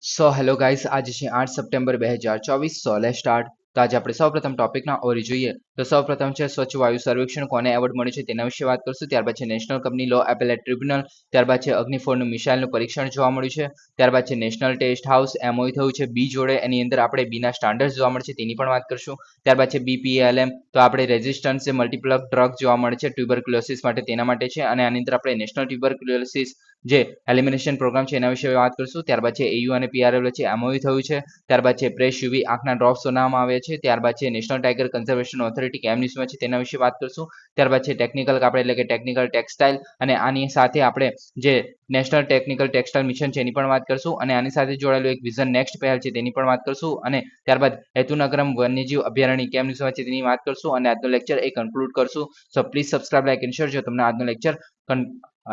Hello guys, આજે છે 8 September 2024. Let's start. તો આજે આપણે સૌપ્રથમ ટોપિકના ઓરી જોઈએ તો સૌપ્રથમ છે સ્વચ્છ વાયુ સર્વેક્ષણ કોને એવોર્ડ મળ્યો છે તેના વિશે વાત કરશું. ત્યારબાદ છે national company law appellate tribunal. ત્યારબાદ છે અગ્નિ 4નું મિસાઇલનું પરીક્ષણ જોવા મળ્યું છે. ત્યારબાદ છે નેશનલ ટેસ્ટ હાઉસ એમઓયુ થયું છે બી જોડે, એની અંદર આપણે બીના સ્ટાન્ડર્ડ જોવા મળે છે તેની પણ વાત કરશું. ત્યારબાદ છે બીપીએલએમ, તો આપણે રેઝિસ્ટન્સ મલ્ટીપ્લક ડ્રગ જોવા મળે છે ટ્યુબરક્યુલોસિસ માટે, તેના માટે છે. અને આની અંદર આપણે નેશનલ ટ્યુબરક્યુલોસિસ જે એલિમિનેશન પ્રોગ્રામ છે એના વિશે વાત કરશું. ત્યારબાદ છે એયુ અને પીઆરએલ વચ્ચે એમઓયુ થયું છે. ત્યારબાદ છે પ્રેસ યુવી આંખના ડ્રોપ્સ બનાવવામાં આવે છે. ત્યારબાદ છે નેશનલ ટાઈગર કન્ઝર્વેશન ઓથોરિટી કેમ ન્યૂઝમાં છે તેના વિશે વાત કરશું. ત્યારબાદ છે ટેકનિકલ કાપડ એટલે કે ટેકનિકલ ટેક્સટાઇલ, અને આની સાથે આપણે જે નેશનલ ટેકનિકલ ટેક્સટાઇલ મિશન છે એની પણ વાત કરશું. અને આની સાથે જોડાયેલું એક વિઝન નેક્સ્ટ પહેલ છે તેની પણ વાત કરશું. અને ત્યારબાદ હેતુનગરમ વન્યજીવ અભયારણ્ય કેમ ન્યૂઝમાં છે તેની વાત કરશું. અને આજનો લેક્ચર એ કન્ક્લુડ કરશું. So please subscribe, like and share જો તમને આજનો લેક્ચર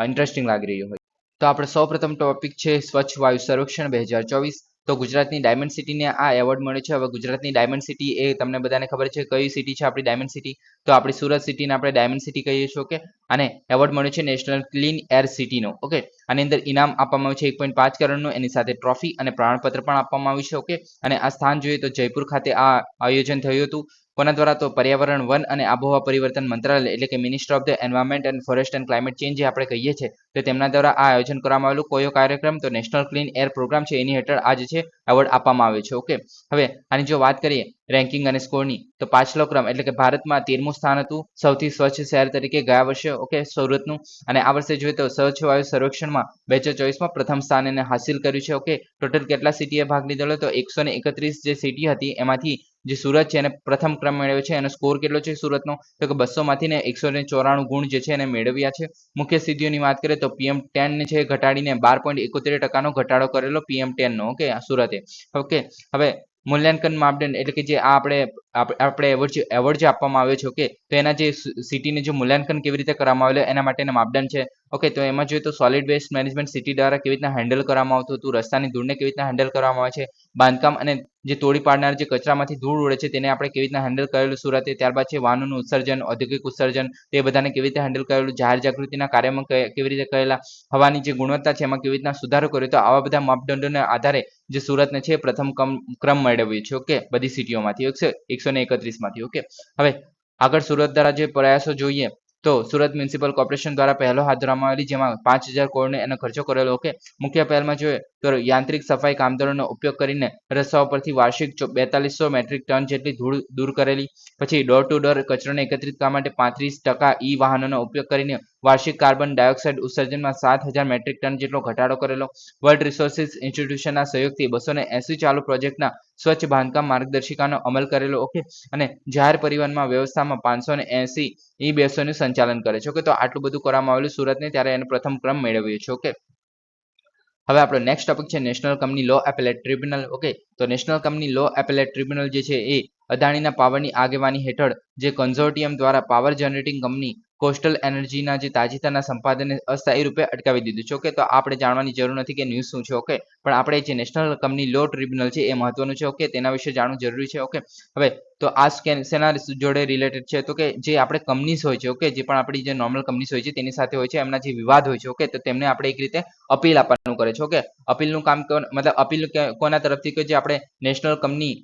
ઇન્ટરેસ્ટિંગ લાગી રહ્યો હોય. તો આપણે સૌપ્રથમ ટોપિક છે સ્વચ્છ વાયુ સર્વેક્ષણ 2024. તો ગુજરાતની ડાયમંડ સિટીને આ એવોર્ડ મળ્યો છે. હવે ગુજરાતની ડાયમંડ સિટી એ તમને બધાને ખબર છે કઈ સિટી છે આપણી ડાયમંડ સિટી. તો આપણી સુરત સિટીને આપણે ડાયમંડ સિટી કહીએ છીએ. ઓકે, અને એવોર્ડ મળ્યો છે નેશનલ ક્લીન એર સિટીનો. ઓકે, આની અંદર ઇનામ આપવામાં આવ્યું છે 1.5 કરોડનું, એની સાથે ટ્રોફી અને પ્રમાણપત્ર પણ આપવામાં આવ્યું છે. ઓકે, અને આ સ્થાન જોઈએ તો જયપુર ખાતે આ આયોજન થયું હતું. કોના દ્વારા? તો પર્યાવરણ, વન અને આબોહવા પરિવર્તન મંત્રાલય એટલે કે minister of the environment and forest and climate change જે આપણે કહીએ છીએ, તો તેમના દ્વારા આ આયોજન કરવામાં આવેલું. કયો કાર્યક્રમ? તો નેશનલ ક્લીન એર પ્રોગ્રામ છે એની હેઠળ આ જે છે એવોર્ડ આપવામાં આવ્યો છે. ઓકે, હવે આની જો વાત કરીએ રેન્કિંગ અને સ્કોરની, તો પાછલો ક્રમ એટલે કે ભારતમાં 13મું સ્થાન હતું સૌથી સ્વચ્છ શહેર તરીકે ગયા વર્ષે. ઓકે, સુરતનું. અને આ વર્ષે જોઈએ તો સ્વચ્છ વાયુ સર્વેક્ષણમાં 2024માં પ્રથમ સ્થાન એને હાસિલ કર્યું છે. ઓકે, ટોટલ કેટલા સિટીએ ભાગ લીધેલો? તો 131 જે સિટી હતી એમાંથી જે સુરત છે એને પ્રથમ ક્રમ મેળવ્યો છે. એનો સ્કોર કેટલો છે સુરતનો? તો કે 200 માંથી ને 194 ગુણ જે છે એને મેળવ્યા છે. મુખ્ય સિદ્ધિઓની વાત કરીએ તો PM10 ને છે ઘટાડીને 12.71% ઘટાડો કરેલો PM10 નો. ઓકે, સુરતે. ઓકે, હવે મૂલ્યાંકન માપદંડ એટલે કે જે આપણે એવોર્ડ જે આપવામાં આવ્યો છે. ઓકે, તો એના જે સિટીને જે મૂલ્યાંકન કેવી રીતે કરવામાં આવેલું એના માટેના માપદંડ છે. ઓકે, તો એમાં જોઈએ તો સોલિડ વેસ્ટ મેનેજમેન્ટ સિટી દ્વારા કેવી રીતના હેન્ડલ કરવામાં આવતું હતું, રસ્તાની ધૂળને કેવી રીતના હેન્ડલ કરવામાં આવે છે, બાંધકામ અને જે તોડી પાડનાર જે કચરામાંથી ધૂળ ઉડે છે તેને આપણે કેવી રીતના હેન્ડલ કરેલું સુરતે. ત્યારબાદ છે વાહનોનું ઉત્સર્જન, ઔદ્યોગિક ઉત્સર્જન, તે બધાને કેવી રીતે હેન્ડલ કરેલું, જાહેર જાગૃતિના કાર્યમાં કેવી રીતે કરેલા, હવાની જે ગુણવત્તા છે એમાં કેવી રીતના સુધારો કર્યો. તો આવા બધા માપદંડોના આધારે જે સુરતને છે પ્રથમ ક્રમ મેળવ્યો છે. ઓકે, બધી સિટીઓમાંથી 131 માંથી. ઓકે, હવે આગળ સુરત દ્વારા જે પ્રયાસો જોઈએ તો સુરત મ્યુનિસિપલ કોર્પોરેશન દ્વારા પહેલો હાથ ધરવામાં આવેલી, જેમાં 5000 કરોડનો એનો ખર્ચો કરેલો. ઓકે, મુખ્ય પહેલમાં જોઈએ તો યાંત્રિક સફાઈ કામદારોનો ઉપયોગ કરીને રસ્તાઓ પરથી વાર્ષિક 4200 મેટ્રિક ટન જેટલી ધૂળ દૂર કરેલી. પછી ડોર ટુ ડોર કચરોને એકત્રિત કરવા માટે 35% ઈ વાહનોનો ઉપયોગ કરીને વાર્ષિક કાર્બન ડાયોક્સાઇડ ઉત્સર્જનમાં 7000 મેટ્રિક ટન જેટલો ઘટાડો કરેલો. વર્લ્ડ રિસોર્સિસ ઇન્સ્ટિટ્યુશનના સહયોગથી 280 ચાલુ પ્રોજેક્ટના સ્વચ્છ બાંધકામ માર્ગદર્શિકાનો અમલ કરેલો. ઓકે, અને જાહેર પરિવહનમાં વ્યવસ્થામાં 580 ઈ બસોનું સંચાલન કરે છે. ઓકે, તો આટલું બધું કરવામાં આવેલું સુરતને, ત્યારે એને પ્રથમ ક્રમ મેળવ્યો છે. ઓકે, હવે આપણો નેક્સ્ટ ટોપિક છે national company law appellate tribunal. Okay, તો national company law appellate tribunal જે છે એ અદાણીના પાવરની આગેવાની હેઠળ જે કન્ઝોર્ટિયમ દ્વારા પાવર જનરેટિંગ કંપની કોસ્ટલ એનર્જીના જે તાજેતરના સંપાદનને અસ્થાયી રૂપે અટકાવી દીધું છે. ઓકે, તો આપણે જાણવાની જરૂર નથી કે ન્યૂઝ શું છે. ઓકે, પણ આપણે જે નેશનલ કંપની લો ટ્રિબ્યુનલ છે એ મહત્વનું છે. ઓકે, તેના વિશે જાણવું જરૂરી છે. ઓકે, હવે તો આ શેના જોડે રિલેટેડ છે? તો કે જે આપણે કંપનીઝ હોય છે, ઓકે, જે પણ આપણી જે નોર્મલ કંપનીઝ હોય છે તેની સાથે હોય છે, એમના જે વિવાદ હોય છે. ઓકે, તો તેમને આપણે એક રીતે અપીલ આપવાનું કરે છે. ઓકે, અપીલનું કામ મતલબ અપીલ કોના તરફથી? કે જે આપણે નેશનલ કંપની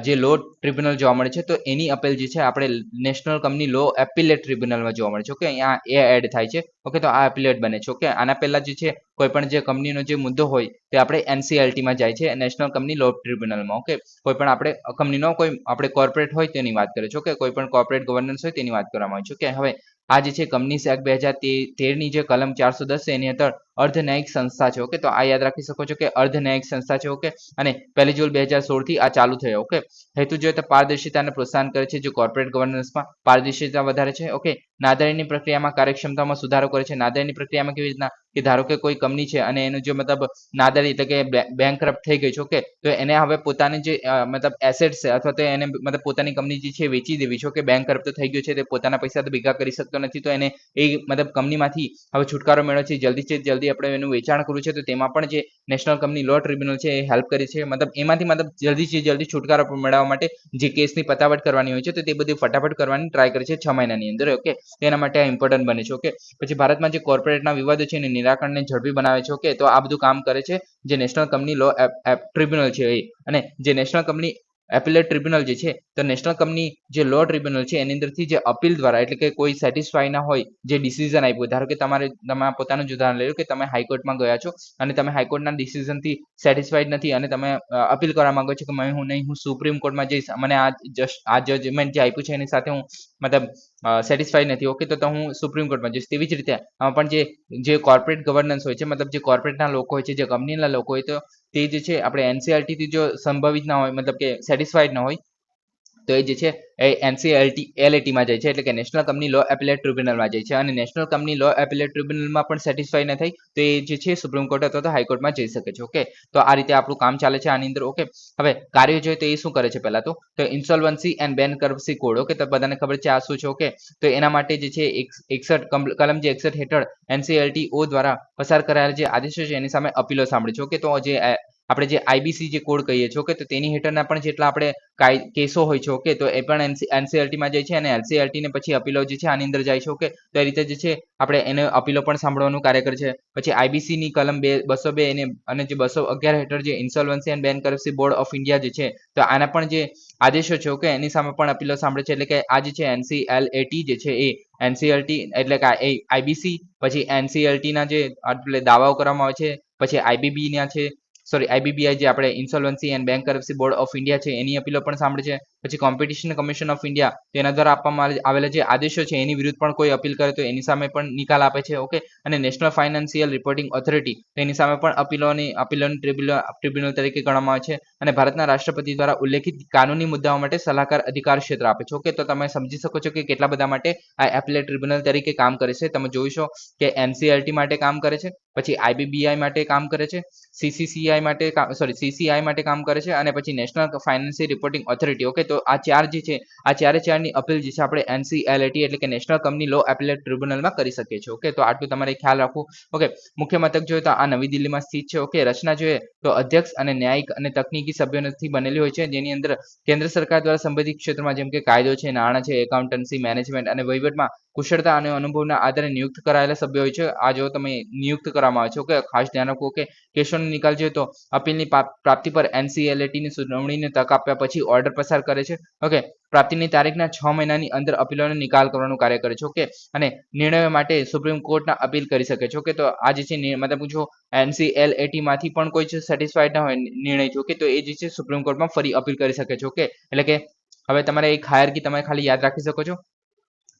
જે લો ટ્રિબ્યુનલ જોવા મળે છે, તો એની અપીલ જે છે આપણે નેશનલ કંપની લો એપિલેટ ટ્રિબ્યુનલમાં જોવા મળે છે. ઓકે, અહીંયા એ એડ થાય છે. ઓકે, તો આ એપિલેટ બને છે. ઓકે, આના પહેલા જે છે કોઈ પણ જે કંપનીનો જે મુદ્દો હોય તે આપણે NCLTમાં જાય છે, નેશનલ કંપની લો ટ્રિબ્યુનલમાં. ઓકે, કોઈ પણ આપણે કંપનીનો કોઈ આપણે કોર્પોરેટ હોય તેની વાત કરે છે. ઓકે, કોઈ પણ કોર્પોરેટ ગવર્નન્સ હોય તેની વાત કરવામાં આવે છે. ઓકે, હવે આ જે છે કંપનીઝ એક્ટ 2013ની જે કલમ 410 છે એની હેઠળ અર્ધન્યાયિક સંસ્થા છે. ઓકે, તો આ યાદ રાખી શકો છો કે અર્ધન્યાયિક સંસ્થા છે. ઓકે, અને 1 જુલાઈ 2016 થી આ ચાલુ થયો. ઓકે, હેતુ જોઈએ તો પારદર્શિતાને પ્રોત્સાહન કરે છે, જે કોર્પોરેટ ગવર્નન્સમાં પારદર્શિતા વધારે છે. ઓકે, નાદારીની પ્રક્રિયામાં કાર્યક્ષમતામાં સુધારો કરે છે. નાદારીની પ્રક્રિયામાં કેવી રીતના? કે ધારો કે કોઈ કંપની છે અને એનું જે મતલબ નાદારી એટલે કે બેંકરપ્ટ થઈ ગઈ છે. ઓકે, તો એને હવે પોતાની જે મતલબ એસેટ્સ છે અથવા તો એને મતલબ પોતાની કંપની જે છે વેચી દેવી છે. ઓકે, બેંકરપ્ટ થઈ ગયો છે, તે પોતાના પૈસા તો ભેગા કરી શકતો નથી, તો એને એ મતલબ કંપનીમાંથી હવે છુટકારો મેળવે છે, જલ્દી બધી આપણે એનું વેચાણ કરવું છે તો તેમાં પણ જે નેશનલ કંપની લો ટ્રિબ્યુનલ છે એ હેલ્પ કરી છે. મતલબ એમાંથી જલ્દીથી જલ્દી છુટકારો મેળવવા માટે જે કેસની પતાવટ કરવાની હોય છે તો તે બધી ફટાફટ કરવાની ટ્રાય કરે છે 6 મહિનાની અંદર. ઓકે, તેના માટે આ ઇમ્પોર્ટન્ટ બને છે. ઓકે, પછી ભારતમાં જે કોર્પોરેટના વિવાદો છે એની નિરાકરણને ઝડપી બનાવે છે. ઓકે, તો આ બધું કામ કરે છે જે નેશનલ કંપની લો ટ્રિબ્યુનલ છે એ. અને જે નેશનલ કંપની એપેલેટ ટ્રિબ્યુનલ જે છે તો નેશનલ કંપની જે લો ટ્રિબ્યુનલ છે એની અંદરથી જે અપીલ દ્વારા એટલે કે કોઈ સેટિસ્ફાઈ ના હોય જે ડિસિઝન આપ્યું, ધારો કે તમે પોતાનું જ ઉદાહરણ લઈ લો કે તમે હાઈકોર્ટમાં ગયા છો અને તમે હાઈકોર્ટના ડિસિઝનથી સેટિસ્ફાઈડ નથી અને તમે અપીલ કરવા માંગો છો કે હું સુપ્રીમ કોર્ટમાં જઈશ, મને આ જજમેન્ટ જે આપ્યું છે એની સાથે હું મતલબ સેટિસ્ફાઈડ નથી. ઓકે, તો હું સુપ્રીમ કોર્ટમાં જઈશ. તેવી જ રીતે પણ જે કોર્પોરેટ ગવર્નન્સ હોય છે, મતલબ જે કોર્પોરેટના લોકો હોય છે, જે કંપનીના લોકો હોય તો તે જે છે આપણે એનસીઆરટી થી જો સંભવિત ના હોય, મતલબ કે સેટિસ્ફાઈડ ના હોય તો એ જે છે એ એનસીએલટી માં જાય છે, એટલે કે નેશનલ કંપની લો એપેલેટ ટ્રિબ્યુનલમાં જાય છે. અને નેશનલ કંપની લો એપેલેટ ટ્રિબ્યુનલમાં પણ સેટિસ્ફાઈ ન થાય તો એ જે છે સુપ્રીમ કોર્ટ અથવા તો હાઈકોર્ટમાં જઈ શકે છે. ઓકે, તો આ રીતે આપણું કામ ચાલે છે આની અંદર. ઓકે, હવે કાર્ય જોઈએ તો એ શું કરે છે પહેલા તો ઇન્સોલ્વન્સી એન્ડ બેનક્રપ્સી કોડ. ઓકે, તો બધાને ખબર છે આ શું છે. ઓકે, તો એના માટે જે છે 61 કલમ જે 61 હેઠળ એનસીએલટીઓ દ્વારા પસાર કરાયેલ જે આદેશો છે એની સામે અપીલો સાંભળે છે. ઓકે, તો જે આપણે જે આઈબીસી જે કોડ કહીએ છીએ, ઓકે, તો તેની હેઠળના પણ જેટલા આપણે કેસો હોય છે, ઓકે, તો એ પણ એનસીએલટીમાં જાય છે અને એનસીએલટી ને પછી અપીલો જે છે આની અંદર જાય છે. ઓકે, તો એ રીતે જે છે આપણે એને અપીલો પણ સાંભળવાનું કાર્ય કરે છે. પછી આઈબીસી ની કલમ 202 અને જે 211 હેઠળ જે insolvency and bankruptcy board of India જે છે તો આના પણ જે આદેશો છે, ઓકે, એની સામે પણ અપીલો સાંભળે છે. એટલે કે આ જે છે એનસીએલએટી જે છે એ એનસીએલટી એટલે કે આઈબીસી પછી એનસીએલટી ના જે એટલે દાવાઓ કરવામાં આવે છે, પછી આઈબીબી ના છે આઈબીબીઆઈ જે આપણે insolvency and bankruptcy board of India છે એની અપીલો પણ સાંભળે છે. પછી કોમ્પિટિશન કમિશન ઓફ ઇન્ડિયા તેના દ્વારા આપવામાં આવેલા જે આદેશો છે એની વિરુદ્ધ પણ કોઈ અપીલ કરે તો એની સામે પણ નિકાલ આપે છે. ઓકે, અને નેશનલ ફાઇનાન્સિયલ રિપોર્ટિંગ ઓથોરિટી તેની સામે પણ અપીલોની ટ્રિબ્યુનલ તરીકે ગણવામાં આવે છે. અને ભારતના રાષ્ટ્રપતિ દ્વારા ઉલ્લેખિત કાનૂની મુદ્દાઓ માટે સલાહકાર અધિકાર ક્ષેત્ર આપે છે. ઓકે, તો તમે સમજી શકો છો કે કેટલા બધા માટે આ એપેલેટ ટ્રિબ્યુનલ તરીકે કામ કરે છે. તમે જોઈશો કે એનસીએલટી માટે કામ કરે છે, પછી આઈબીબીઆઈ માટે કામ કરે છે, સીસીસીઆઈ માટે સીસીઆઈ માટે કામ કરે છે અને પછી national financial reporting authority. Okay, તો આ ચાર જે છે આ ચારની અપીલ જે છે આપણે એનસીએલટી એટલે કે નેશનલ કંપની લો એપેલેટ ટ્રિબ્યુનલમાં કરી શકીએ છીએ. ઓકે, તો આટલું તમારે ખ્યાલ રાખવું. ઓકે, મુખ્ય મથક જોઈએ તો આ નવી દિલ્હીમાં સ્થિત છે. ઓકે, રચના જોઈએ તો અધ્યક્ષ અને ન્યાયિક અને તકનીકી સભ્યોથી બનેલી હોય છે, જેની અંદર કેન્દ્ર સરકાર દ્વારા સંબંધિત ક્ષેત્રમાં જેમ કે કાયદો છે, નાણાં છે, એકાઉન્ટન્સી, મેનેજમેન્ટ અને વહીવટમાં કુશળતા અને અનુભવના આધારે નિયુક્ત કરાયેલા સભ્યો હોય છે. આ જો તમે નિયુક્ત કરવામાં આવે છે. ઓકે, ખાસ ધ્યાન રાખો. ઓકે, કેસોનો નિકાલ જોઈએ તો અપીલની પ્રાપ્તિ પર એનસીએલટીની સુનાવણીને તક આપ્યા પછી ઓર્ડર પસાર કરે છે. ઓકે, પ્રાપ્તિની તારીખના 6 મહિનાની અંદર અપીલોનો નિકાલ કરવાનું કાર્ય કરે છે. ઓકે, અને નિર્ણયો માટે સુપ્રીમ કોર્ટના અપીલ કરી શકે છે. ઓકે, તો આ જે છે મતલબ જો એનસીએલટી માંથી પણ કોઈ સેટિસ્ફાઈડ ના હોય નિર્ણય, ઓકે, તો એ જે છે સુપ્રીમ કોર્ટમાં ફરી અપીલ કરી શકે છે. ઓકે, એટલે કે હવે તમારે એક હાયરકી તમે ખાલી યાદ રાખી શકો છો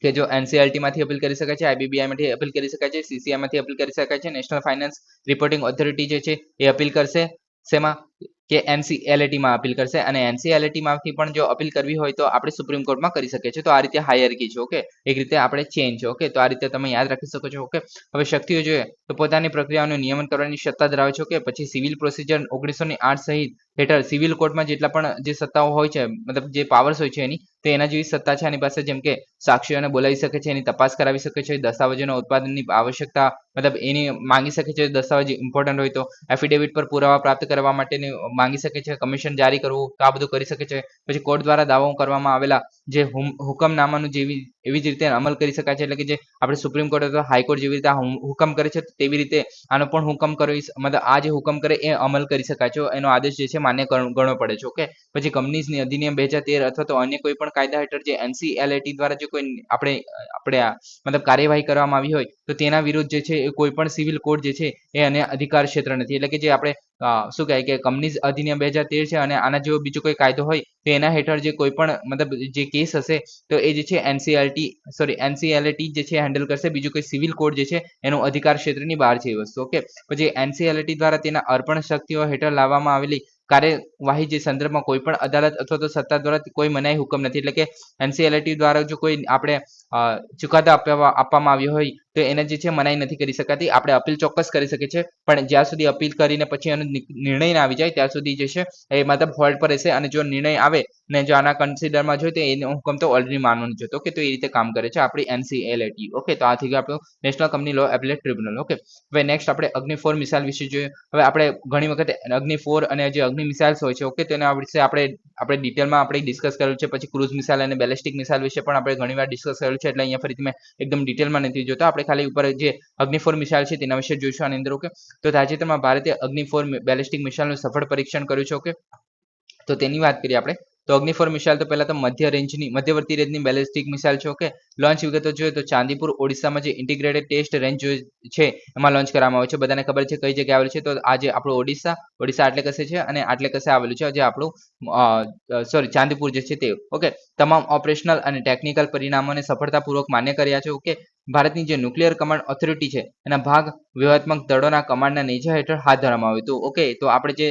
કે જો એનસીએલટી માંથી અપીલ કરી શકાય છે, આઈબીબીઆઈ માંથી અપીલ કરી શકાય છે, સીસીઆઈ માંથી અપીલ કરી શકાય છે, નેશનલ ફાઇનાન્સ રિપોર્ટિંગ ઓથોરિટી જે છે એ અપીલ કરશે શેમાં કે એનસીએલટી માં અપીલ કરશે અને એનસીએલટી માંથી પણ જો અપીલ કરવી હોય તો આપણે સુપ્રીમ કોર્ટમાં કરી શકીએ છીએ. તો આ રીતે હાયરકી છે. ઓકે, એક રીતે આપણે ચેન્જ છે. ઓકે, તો આ રીતે તમે યાદ રાખી શકો છો. ઓકે, હવે શક્તિઓ જોઈએ તો પોતાની પ્રક્રિયાઓનું નિયમન કરવાની સત્તા ધરાવે છે. ઓકે, પછી સિવિલ પ્રોસિજર 1908 સહિત હેઠળ સિવિલ કોર્ટમાં જેટલા પણ જે સત્તાઓ હોય છે, મતલબ જે પાવર્સ હોય છે એની તો એના જેવી સત્તા છે આની પાસે, જેમ કે સાક્ષીઓને બોલાવી શકે છે, એની તપાસ કરાવી શકે છે, દસ્તાવેજોના ઉત્પાદનની આવશ્યકતા મતલબ એની માંગી શકે છે, દસ્તાવેજ ઇમ્પોર્ટન્ટ હોય તો એફિડેવિટ પર પુરાવા પ્રાપ્ત કરવા માટેની માંગી શકે છે, કમિશન જારી કરવું તો આ બધું કરી શકે છે. પછી કોર્ટ દ્વારા દાવો કરવામાં આવેલા જે હુકમનામાનું એવી જ રીતે અમલ કરી શકાય છે. એટલે કે જે આપણે સુપ્રીમ કોર્ટ અથવા હાઈકોર્ટ જેવી રીતે હુકમ કરે છે તેવી રીતે આનો પણ હુકમ કરી મતલબ આ જે હુકમ કરે એ અમલ કરી શકાય છે, એનો આદેશ જે છે માન્ય ગણવો પડે છે. ઓકે, પછી કંપનીઝની અધિનિયમ 2013 અથવા તો અન્ય કોઈ પણ કાયદા હેઠળ જે એનસીએલટી દ્વારા જો કોઈ આપણે મતલબ કાર્યવાહી કરવામાં આવી હોય તો તેના વિરુદ્ધ જે છે એ કોઈ પણ સિવિલ કોડ જે છે એ અને અધિકાર ક્ષેત્ર નથી. એટલે કે જે આપણે શું કહે કે કંપનીઝ અધિનિયમ 2013 છે અને આના જેવો બીજો કોઈ કાયદો હોય તો એના હેઠળ જે કોઈ પણ મતલબ જે કેસ હશે તો એ જે છે એનસીએલટી જે છે હેન્ડલ કરશે. બીજું કોઈ સિવિલ કોડ જે છે એનો અધિકાર ક્ષેત્રની બહાર છે એ વસ્તુ. ઓકે, પછી એનસીએલટી દ્વારા તેના અર્પણ શક્તિઓ હેઠળ લાવવામાં આવેલી કાર્યવાહી જે સંદર્ભમાં કોઈ પણ અદાલત અથવા તો સત્તા દ્વારા કોઈ મનાઈ હુકમ નથી. એટલે કે એનસીએલટી દ્વારા જો કોઈ આપણે ચુકાદો આપવામાં આવ્યો હોય તો એને જે છે મનાઈ નથી કરી શકાતી. આપણે અપીલ ચોક્કસ કરી શકીએ છીએ, પણ જ્યાં સુધી અપીલ કરીને પછી એનો નિર્ણય ના આવી જાય ત્યાં સુધી જે છે એ મતલબ હોલ્ડ પર રહેશે. અને જો નિર્ણય આવે ને જો આના કન્સિડરમાં જોઈએ તો એનો હુકમ તો ઓલરેડી માનવાનો છે. ઓકે, તો એ રીતે કામ કરે છે આપણી NCLAT. ઓકે, તો આ થઈ ગયું આપણું national company law appellate tribunal. Okay, હવે નેક્સ્ટ આપણે અગ્નિ 4 મિસાઇલ વિશે જોઈએ. હવે આપણે ઘણી વખત અગ્નિ 4 અને જે અગ્નિ મિસાઇલ્સ હોય છે, ઓકે, તેના વિશે આપણે ડિટેલમાં આપણે ડિસ્કસ કરેલું છે. પછી ક્રુઝ મિસાઇલ અને બેલિસ્ટિક મિસાઇલ વિશે પણ આપણે ઘણીવાર ડિસ્કસ કરેલું છે, એટલે અહીંયા ફરીથી મેં એકદમ ડિટેલમાં નથી જોતો. આપણે ખાલી ઉપર જે અગ્નિ 4 મિસાઇલ છે તેના વિશે જોઈશું આની અંદર. ઓકે, તો તાજેતરમાં ભારતે અગ્નિ 4 બેલિસ્ટિક મિસાઇલનું સફળ પરીક્ષણ કર્યું છે. ઓકે, તો તેની વાત કરીએ આપણે. તો અગ્નિ 4 મિસાઇલ તો પહેલા તો મધ્યવર્તી રેન્જની બેલિસ્ટિક મિસાઇલ છે. ઓકે, લોન્ચ વિગતો જોઈએ તો ચાંદીપુર ઓડિશામાં જે ઇન્ટિગ્રેટેડ ટેસ્ટ રેન્જ છે એમાં લોન્ચ કરવામાં આવે છે. બધાને ખબર છે કઈ જગ્યાએ આવેલું છે, તો આ જે આપણું ઓડિશા આટલે કસે છે અને આટલે કસે આવેલું છે જે આપણું ચાંદીપુર જે છે તે. ઓકે, તમામ ઓપરેશનલ અને ટેકનિકલ પરિણામોને સફળતાપૂર્વક માન્ય કર્યા છે. ઓકે, ભારતની જે ન્યુક્લિયર કમાન્ડ ઓથોરિટી છે એના ભાગ વ્યૂહાત્મક દળોના કમાન્ડના નેજા હેઠળ હાથ ધરવામાં આવ્યું હતું. ઓકે, તો આપણે જે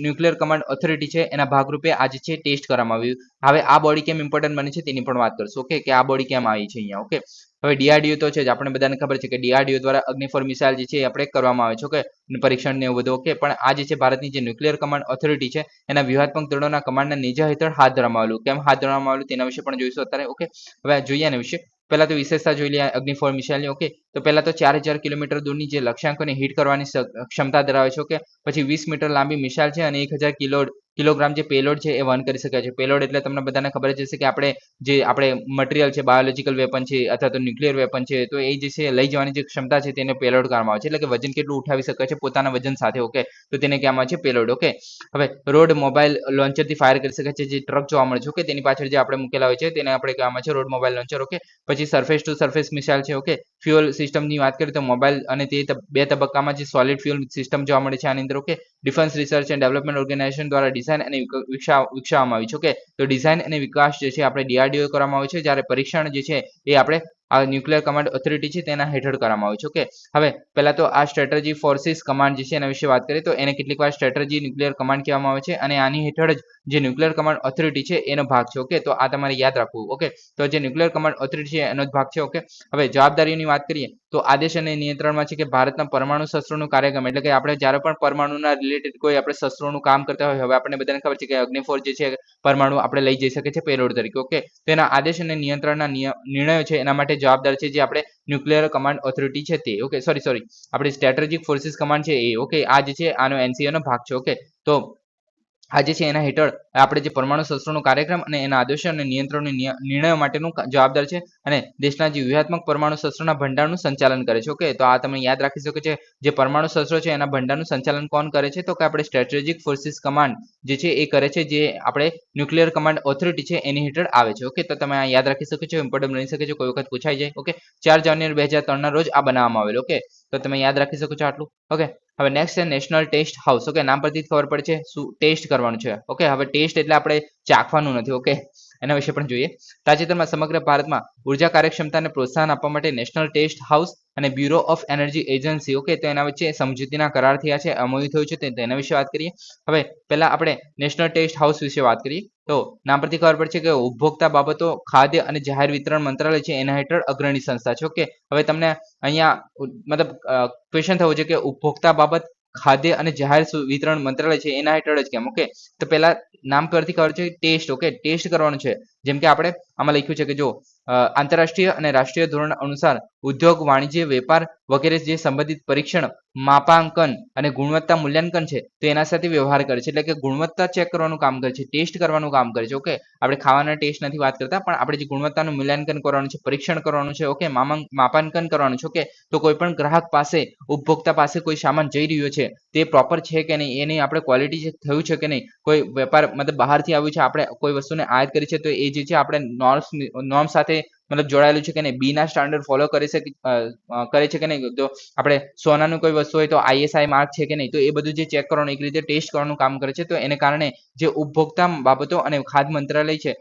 ન્યુક્લિયર કમાન્ડ ઓથોરિટી છે એના ભાગરૂપે આજે છે ટેસ્ટ કરવામાં આવ્યું. હવે આ બોડી કેમ ઇમ્પોર્ટન્ટ બને છે તેની પણ વાત કરશું. ઓકે, કે આ બોડી કેમ આવી છે અહીંયા. ઓકે, હવે DRDO તો છે જ, આપણે બધાને ખબર છે કે DRDO દ્વારા અગ્નિ 4 મિસાઇલ જે છે એ આપણે કરવામાં આવે છે. ઓકે, પરીક્ષણ ને એવું બધું. ઓકે, પણ આ જે છે ભારતની જે ન્યુક્લિયર કમાન્ડ ઓથોરિટી છે એના વ્યૂહાત્મક દળોના કમાન્ડના નેજા હેઠળ હાથ ધરવામાં આવેલું. કેમ હાથ ધરવામાં આવેલું તેના વિશે પણ જોઈશું અત્યારે. ઓકે, હવે જોઈએ એના વિશે. પહેલા તો વિશેષતા જોઈ લઈએ અગ્નિ 4 મિસાઇલની. ઓકે, તો પહેલા તો 4000 કિલોમીટર દૂરની જે લક્ષ્યાંકોને હિટ કરવાની ક્ષમતા ધરાવે છે. ઓકે, પછી 20 મીટર લાંબી મિસાઇલ છે અને 1000 કિલોગ્રામ જે પેલોડ છે એ વહન કરી શકાય છે. પેલોડ એટલે તમને બધાને ખબર જ હશે કે આપણે મટીરિયલ છે, બાયોલોજિકલ વેપન છે અથવા તો ન્યુક્લિયર વેપન છે, તો એ જે છે લઈ જવાની જે ક્ષમતા છે તેને પેલોડ કહેવામાં આવે છે. એટલે કે વજન કેટલું ઉઠાવી શકાય છે પોતાના વજન સાથે. ઓકે, તો તેને કહેવામાં આવે છે પેલોડ. ઓકે, હવે રોડ મોબાઈલ લોન્ચરથી ફાયર કરી શકાય છે. જે ટ્રક જોવા મળે છે, ઓકે, તેની પાછળ જે આપણે મૂકેલા હોય છે તેને આપણે કહેવામાં આવે છે રોડ મોબાઈલ લોન્ચર. ઓકે, પછી સરફેસ ટુ સરફેસ મિસાઇલ છે. ઓકે, ફ્યુઅલ સિસ્ટમની વાત કરીએ તો મોબાઈલ અને તે બે તબક્કામાં જે સોલિડ ફ્યુઅલ સિસ્ટમ જોવા મળે છે આની અંદર. Okay, defence research and development organisation દ્વારા ડિઝાઇન અને વિકસાવવામાં આવી છે. ઓકે, તો ડિઝાઇન અને વિકાસ જે છે આપણે DRDO કરવામાં આવે છે, જ્યારે પરીક્ષણ જે છે એ આપણે આ ન્યુક્લિયર કમાન્ડ ઓથોરિટી છે તેના હેઠળ કરવામાં આવે છે. ઓકે, હવે પહેલા તો આ સ્ટ્રેટેજી ફોર્સિસ કમાન્ડ જે છે એના વિશે વાત કરીએ તો એને કેટલીક વાર સ્ટ્રેટેજી ન્યુક્લિયર કમાન્ડ કહેવામાં આવે છે અને આની હેઠળ જ જે ન્યુક્લિયર કમાન્ડ ઓથોરિટી છે એનો ભાગ છે. ઓકે, તો આ તમારે યાદ રાખવું. ઓકે, તો જે ન્યુક્લિયર કમાન્ડ ઓથોરિટી છે એનો જ ભાગ છે. ઓકે, હવે જવાબદારીની વાત કરીએ તો આદેશ અને નિયંત્રણમાં છે કે ભારતના પરમાણુ શસ્ત્રોનું કાર્યક્રમ, એટલે કે આપણે જ્યારે પણ પરમાણુના રિલેટેડ કોઈ આપણે શસ્ત્રોનું કામ કરતા હોય, હવે આપણને બધાને ખબર છે કે અગ્નિ 4 જે છે પરમાણુ આપણે લઈ જઈ શકીએ છીએ પેલોડ તરીકે. ઓકે, તેના આદેશ અને નિયંત્રણના નિર્ણયો છે એના માટે જવાબદાર છે જે આપણે ન્યુક્લિયર કમાન્ડ ઓથોરિટી છે તે. ઓકે, સોરી આપણે સ્ટ્રેટેજિક ફોર્સિસ કમાન્ડ છે એ. ઓકે, આ જે છે આનો NCA નો ભાગ છે. ઓકે, તો આ જે છે એના હેઠળ આપણે જે પરમાણુ શસ્ત્રોનો કાર્યક્રમ અને એના આદેશો અને નિર્ણયો માટેનું જવાબદાર છે અને દેશના જે વ્યૂહાત્મક પરમાણુ શસ્ત્રોના ભંડારનું સંચાલન કરે છે. ઓકે, તો આ તમે યાદ રાખી શકો છો. જે પરમાણુ શસ્ત્રો છે એના ભંડારનું સંચાલન કોણ કરે છે? તો કે આપણે સ્ટ્રેટેજિક ફોર્સિસ કમાન્ડ જે છે એ કરે છે, જે આપણે ન્યુક્લિયર કમાન્ડ ઓથોરિટી છે એની હેઠળ આવે છે. ઓકે, તો તમે આ યાદ રાખી શકો છો, ઇમ્પોર્ટન્ટ બની શકે છે, કોઈ વખત પૂછાઈ જાય. ઓકે, 4 જાન્યુઆરી 2003 ના રોજ આ બનાવવામાં આવેલું. ઓકે, તો તમે યાદ રાખી શકો છો આટલું. ઓકે, હવે નેક્સ્ટ છે નેશનલ ટેસ્ટ હાઉસ. ઓકે, નામ પરથી ખબર પડે છે શું ટેસ્ટ કરવાનું છે. ઓકે, હવે ટેસ્ટ એટલે આપણે ચાખવાનું નથી. ઓકે, એના વિશે પણ જોઈએ. તાજેતરમાં સમગ્ર ભારતમાં ઉર્જા કાર્યક્ષમતાને પ્રોત્સાહન આપવા માટે નેશનલ ટેસ્ટ હાઉસ અને bureau of energy agency, okay, તો એના વચ્ચે સમજૂતીના કરાર થયા છે, MOU થયું છે, તેના વિશે વાત કરીએ. હવે પહેલા આપણે નેશનલ ટેસ્ટ હાઉસ વિશે વાત કરીએ. તો નામ પરથી ખબર પડશે કે ઉપભોક્તા બાબતો, ખાદ્ય અને જાહેર વિતરણ મંત્રાલય છે એના હેઠળ અગ્રણી સંસ્થા છે. ઓકે, હવે તમને અહીંયા મતલબ ક્વેશ્ચન થવો છે કે ઉપભોક્તા બાબત, ખાદ્ય અને જાહેર વિતરણ મંત્રાલય છે એના હેઠળ જ કેમ? ઓકે, તો પહેલા નામ પરથી ખબર છે ટેસ્ટ. ઓકે, ટેસ્ટ કરવાનું છે. જેમ કે આપણે આમાં લખ્યું છે કે જો આંતરરાષ્ટ્રીય અને રાષ્ટ્રીય ધોરણ અનુસાર ઉદ્યોગ, વાણિજ્ય, વેપાર વગેરે જે સંબંધિત પરીક્ષણ, માપાંકન અને ગુણવત્તા મૂલ્યાંકન છે તો એના સાથે વ્યવહાર કરે છે. એટલે કે ગુણવત્તા ચેક કરવાનું કામ કરે છે, ટેસ્ટ કરવાનું કામ કરે છે. ઓકે, આપણે ખાવાના ટેસ્ટ નથી વાત કરતા, પણ આપણે જે ગુણવત્તાનું મૂલ્યાંકન કરવાનું છે, પરીક્ષણ કરવાનું છે. ઓકે, માપાંકન કરવાનું છે. ઓકે, તો કોઈ પણ ગ્રાહક પાસે, ઉપભોક્તા પાસે કોઈ સામાન જઈ રહ્યો છે તે પ્રોપર છે કે નહીં, એની આપણે ક્વોલિટી થયું છે કે નહીં, કોઈ વેપાર મતલબ બહારથી આવ્યું છે, આપણે કોઈ વસ્તુને આયાત કરી છે તો એ જે છે આપણે નોર્મ સાથે મતલબ જોડાયેલું છે કે નહીં, બી ના સ્ટાન્ડર્ડ ફોલો કરે છે કે નહીં, તો આપણે સોનાનું કોઈ વસ્તુ હોય તો ISI માર્ક છે કે નહીં, તો એ બધું જે ચેક કરવાનું, એક રીતે ટેસ્ટ કરવાનું કામ કરે છે. તો એને કારણે જે ઉપભોક્તા બાબતો અને ખાદ્ય મંત્રાલય છે,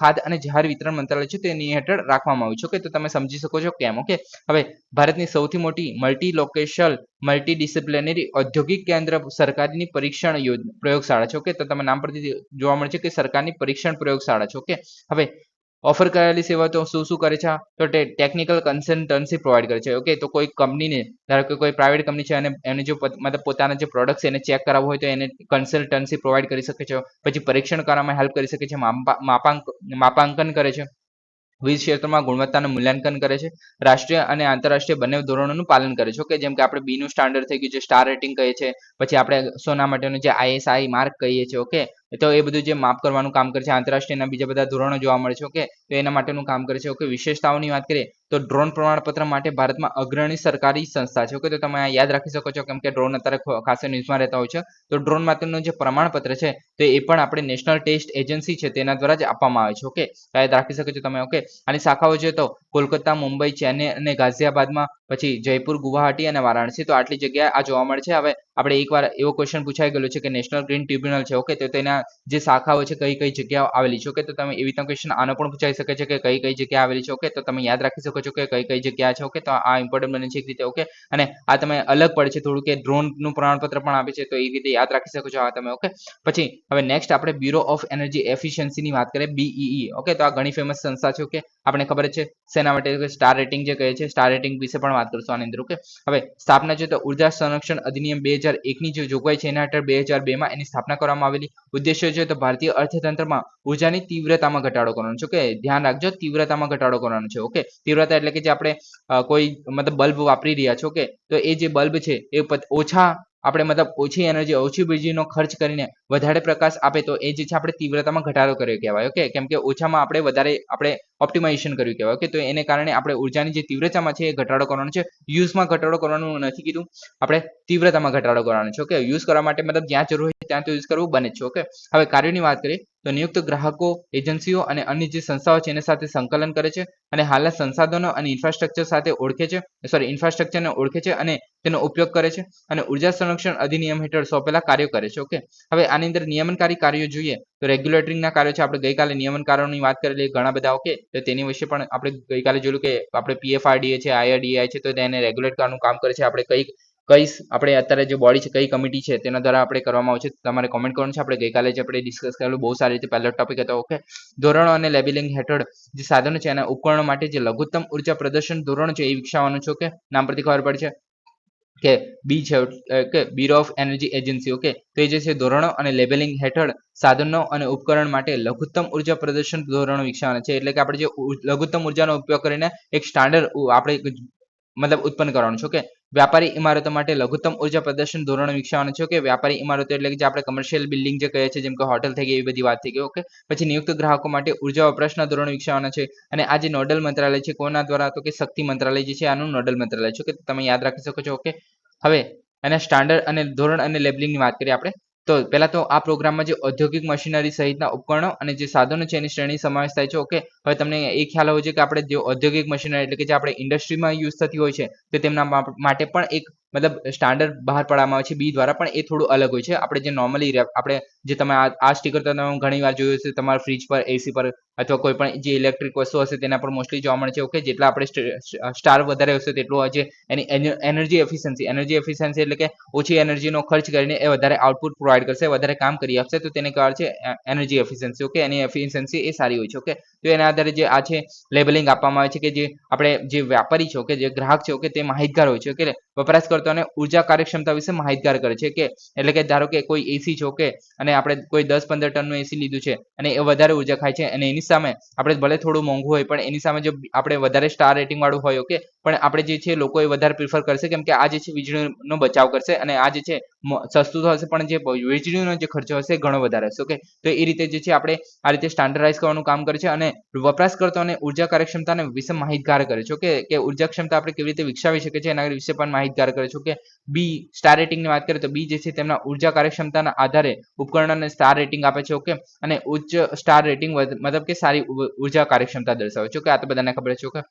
ખાદ્ય અને જાહેર વિતરણ મંત્રાલય છે તેની હેઠળ રાખવામાં આવ્યું છે. ઓકે, તો તમે સમજી શકો છો કેમ. ઓકે, હવે ભારતની સૌથી મોટી મલ્ટી લોકેશનલ મલ્ટી ડિસિપ્લિનરી ઔદ્યોગિક કેન્દ્ર સરકારની પરીક્ષણ પ્રયોગશાળા છે. ઓકે, તો તમે નામ પરથી જોવા મળે છે કે સરકારની પરીક્ષણ પ્રયોગશાળા છે. ઓકે, હવે ઓફર કરેલી સેવા તો શું કરે છે? તો ટેકનિકલ કન્સલ્ટન્સી પ્રોવાઈડ કરે છે. ઓકે, તો કોઈ કંપનીને, ધારો કે કોઈ પ્રાઇવેટ કંપની છે અને એને જો મતલબ પોતાના જે પ્રોડક્ટ છે એને ચેક કરાવવું હોય તો એને કન્સલ્ટન્સી પ્રોવાઈડ કરી શકે છે. પછી પરીક્ષણ કરવામાં હેલ્પ કરી શકે છે, માપાંકન કરે છે, વિવિધ ક્ષેત્રોમાં ગુણવત્તાનું મૂલ્યાંકન કરે છે, રાષ્ટ્રીય અને આંતરરાષ્ટ્રીય બંને ધોરણોનું પાલન કરે છે. ઓકે, જેમ કે આપણે બી નું સ્ટાન્ડર્ડ થઈ ગયું છે, સ્ટાર રેટિંગ કહીએ છીએ, પછી આપણે સોના માટેનું જે ISI માર્ક કહીએ છીએ. ઓકે, તો એ બધું જે માપ કરવાનું કામ કરે છે, આંતરરાષ્ટ્રીયના બીજા બધા ધોરણો જોવા મળે છે. ઓકે, તો એના માટેનું કામ કરે છે. ઓકે, વિશેષતાઓની વાત કરીએ તો ડ્રોન પ્રમાણપત્ર માટે ભારતમાં અગ્રણી સરકારી સંસ્થા છે. ઓકે, તો તમે યાદ રાખી શકો છો, કેમ કે ડ્રોન અત્યારે ખાસ ન્યૂઝમાં રહેતા હોય છે. તો ડ્રોન માટેનું જે પ્રમાણપત્ર છે તો એ પણ આપણે નેશનલ ટેસ્ટ એજન્સી છે તેના દ્વારા જ આપવામાં આવે છે. ઓકે, યાદ રાખી શકો છો તમે. ઓકે, આની શાખાઓ છે તો કોલકાતા, મુંબઈ, ચેન્નઈ અને ગાઝિયાબાદમાં, પછી જયપુર, ગુવાહાટી અને વારાણસી, તો આટલી જગ્યાએ આ જોવા મળે છે. હવે આપણે એકવાર એવો ક્વેશ્ચન પૂછાઈ ગયેલો છે કે નેશનલ ગ્રીન ટ્રિબ્યુનલ છે. ઓકે, તો તેના જે શાખાઓ છે કઈ કઈ જગ્યાઓ આવેલી છે. ઓકે, તો તમે એવી રીતના ક્વેશ્ચન આનો પણ પૂછાઈ શકે છે કે કઈ કઈ જગ્યા આવેલી છે. ઓકે, તો તમે યાદ રાખી શકો છો કે કઈ કઈ જગ્યા છે. ઓકે, તો આ ઇમ્પોર્ટન્ટ બને છે એક રીતે. ઓકે, અને આ તમે અલગ પડે છે થોડું કે ડ્રોન નું પ્રમાણપત્ર પણ આપે છે, તો એ રીતે યાદ રાખી શકો છો આ તમે. ઓકે, પછી હવે નેક્સ્ટ આપણે બ્યુરો ઓફ એનર્જી એફિશિયન્સીની વાત કરીએ, BEE. ઓકે, તો આ ઘણી ફેમસ સંસ્થા છે. ઓકે, આપણે ખબર છે શેના માટે સ્ટાર રેટિંગ જે કહે છે, સ્ટાર રેટિંગ વિશે પણ વાત કરશું આની અંદર. ઓકે, હવે સ્થાપના છે તો ઉર્જા સંરક્ષણ અધિનિયમ 2001 ની જે જોગવાઈ છે એના હેઠળ 2002 માં એની સ્થાપના કરવામાં આવેલી. ઉદ્દેશ્ય છે તો ભારતીય અર્થતંત્રમાં ઉર્જાની તીવ્રતામાં ઘટાડો કરવાનો છે. ઓકે, ધ્યાન રાખજો, તીવ્રતામાં ઘટાડો કરવાનો છે. ઓકે, તીવ્રતા એટલે કે જે આપણે કોઈ મતલબ બલ્બ વાપરી રહ્યા છો. ઓકે, તો એ જે બલ્બ છે એ ઓછા આપણે મતલબ ઓછી એનર્જી, ઓછી વીજળીનો ખર્ચ કરીને વધારે પ્રકાશ આપે તો એ જે છે આપણે તીવ્રતામાં ઘટાડો કર્યો કહેવાય. ઓકે, કેમ કે ઓછામાં આપણે વધારે ઓપ્ટિમાઇઝેશન કર્યું કહેવાય. ઓકે, તો એને કારણે આપણે ઉર્જાની જે તીવ્રતામાં છે એ ઘટાડો કરવાનો છે. યુઝમાં ઘટાડો કરવાનું નથી કીધું, આપણે તીવ્રતામાં ઘટાડો કરવાનો છે. ઓકે, યુઝ કરવા માટે મતલબ જ્યાં જરૂર હોય ત્યાં તો યુઝ કરવું બને છે. ઓકે, હવે કાર્યોની વાત કરીએ તો નિયુક્ત ગ્રાહકો, એજન્સીઓ અને અન્ય જે સંસ્થાઓ છે એના સાથે સંકલન કરે છે અને હાલના સંસાધનો અને ઇન્ફ્રાસ્ટ્રક્ચર સાથે ઇન્ફ્રાસ્ટ્રક્ચરને ઓળખે છે અને તેનો ઉપયોગ કરે છે અને ઉર્જા સંરક્ષણ અધિનિયમ હેઠળ સોંપેલા કાર્યો કરે છે. ઓકે, હવે આની અંદર નિયમનકારી કાર્યો જોઈએ તો રેગ્યુલેટરીના કાર્યો છે. આપણે ગઈકાલે નિયમનકારોની વાત કરેલી ઘણા બધા. ઓકે, તો તેની વિશે પણ આપણે ગઈકાલે જોયું કે આપણે PFRDA છે, IRDAI છે, તો તેને રેગ્યુલેટ કરવાનું કામ કરે છે. આપણે કઈ આપણે અત્યારે જે બોડી છે, કઈ કમિટી છે તેના દ્વારા આપણે કરવામાં આવે છે, તમારે કોમેન્ટ કરવાનું છે. આપણે ગઈકાલે જે આપણે ડિસ્કસ કરેલું બહુ સારી રીતે પહેલો ટોપિક હતો. ઓકે, ધોરણો અને લેબલિંગ હેઠળ જે સાધનો છે એના ઉપકરણો માટે જે લઘુત્તમ ઉર્જા પ્રદર્શન ધોરણ છે એ વિકસાવવાનું છે. ઓકે, નામ પરથી ખબર પડે છે કે બી છે કે bureau of energy agency. Okay, તો એ જે છે ધોરણો અને લેબલિંગ હેઠળ સાધનો અને ઉપકરણ માટે લઘુત્તમ ઉર્જા પ્રદર્શન ધોરણો વિકસાવવાના છે. એટલે કે આપણે જે લઘુત્તમ ઉર્જાનો ઉપયોગ કરીને એક સ્ટાન્ડર્ડ આપણે મતલબ ઉત્પન્ન કરવાનું છે. ઓકે, વ્યાપારી ઇમારતો માટે લઘુત્તમ ઉર્જા પ્રદર્શન ધોરણો વિકસાવવાનું છે. ઓકે, વ્યાપારી ઇમારતો એટલે કે જે આપણે કમર્શિયલ બિલ્ડિંગ જે કહે છે, જેમ કે હોટલ થઈ ગઈ, એવી બધી વાત થઈ ગઈ. ઓકે, પછી નિયુક્ત ગ્રાહકો માટે ઉર્જા વપરાશના ધોરણો વિકસાવવાના છે અને આ જે નોડલ મંત્રાલય છે કોના દ્વારા, તો કે શક્તિ મંત્રાલય જે છે આનું નોડલ મંત્રાલય છે. ઓકે, તમે યાદ રાખી શકો છો. ઓકે, હવે એના સ્ટાન્ડર્ડ અને ધોરણ અને લેબલિંગની વાત કરીએ આપણે તો પહેલા તો આ પ્રોગ્રામમાં જે ઔદ્યોગિક મશીનરી સહિતના ઉપકરણો અને જે સાધનો છે એની શ્રેણી સમાવેશ થાય છે. ઓકે, હવે તમને એ ખ્યાલ હોવો જોઈએ કે આપણે જે ઔદ્યોગિક મશીનરી એટલે કે જે આપણે ઇન્ડસ્ટ્રીમાં યુઝ થતી હોય છે તો તેમના માટે પણ એક મતલબ સ્ટાન્ડર્ડ બહાર પાડવામાં આવે છે બી દ્વારા, પણ એ થોડું અલગ હોય છે. આપણે જે નોર્મલી આપણે જે તમે આ સ્ટીકર તો તમે ઘણી વાર જોયું હશે તમારા ફ્રીજ પર, એસી પર અથવા કોઈ પણ જે ઇલેક્ટ્રિક વસ્તુ હશે તેના પર મોસ્ટલી જોવા મળે છે. ઓકે, જેટલા આપણે સ્ટાર વધારે હશે તેટલું જે એની એનર્જી એફિશિયન્સી એટલે કે ઓછી એનર્જીનો ખર્ચ કરીને એ વધારે આઉટપુટ પ્રોવાઈડ કરશે, વધારે કામ કરી આપશે, તો તેને કહેવાય છે એનર્જી એફિશિયન્સી. ઓકે, એની એફિશિયન્સી એ સારી હોય છે. ઓકે, તો એના આધારે જે આ છે લેબલિંગ આપવામાં આવે છે કે જે આપણે જે વ્યાપારી છે, ઓકે, જે ગ્રાહક છે, ઓકે, તે માહિતગાર હોય છે. ઓકે, વપરાશકર્તાઓને ઉર્જા કાર્યક્ષમતા વિશે માહિતગાર કરે છે કે એટલે કે ધારો કે કોઈ એસી છે. ઓકે, અને આપણે કોઈ 10-15 ટનનું એસી લીધું છે અને એ વધારે ઉર્જા ખાય છે અને એની સામે આપણે ભલે થોડું મોંઘું હોય પણ એની સામે જો આપણે વધારે સ્ટાર રેટિંગ વાળું હોય, ઓકે, પણ આપણે જે છે લોકો એ વધારે પ્રિફર કરશે કેમ કે આ જે છે વીજળીનો બચાવ કરશે અને આ જે છે સસ્તું તો હશે પણ જે વીજળીનો જે ખર્ચો હશે ઘણો વધારે હશે. ઓકે, તો એ રીતે જે છે આપણે આ રીતે સ્ટાન્ડર્ડાઇઝ કરવાનું કામ કરે છે અને વપરાશકર્તાઓને ઉર્જા કાર્યક્ષમતાને વિશે માહિતગાર કરે છે. ઓકે, કે ઉર્જા ક્ષમતા આપણે કેવી રીતે વિકસાવી શકીએ છીએ એના વિશે પણ માહિતગાર કરે છે. ઓકે, બી સ્ટાર રેટિંગની વાત કરીએ તો બી જે છે તેમના ઉર્જા કાર્યક્ષમતાના આધારે ઉપકરણોને સ્ટાર રેટિંગ આપે છે. ઓકે, અને ઉચ્ચ સ્ટાર રેટિંગ મતલબ કે સારી ઉર્જા કાર્યક્ષમતા દર્શાવે છે. ઓકે, આ તો બધાને ખબર છે. ઓકે,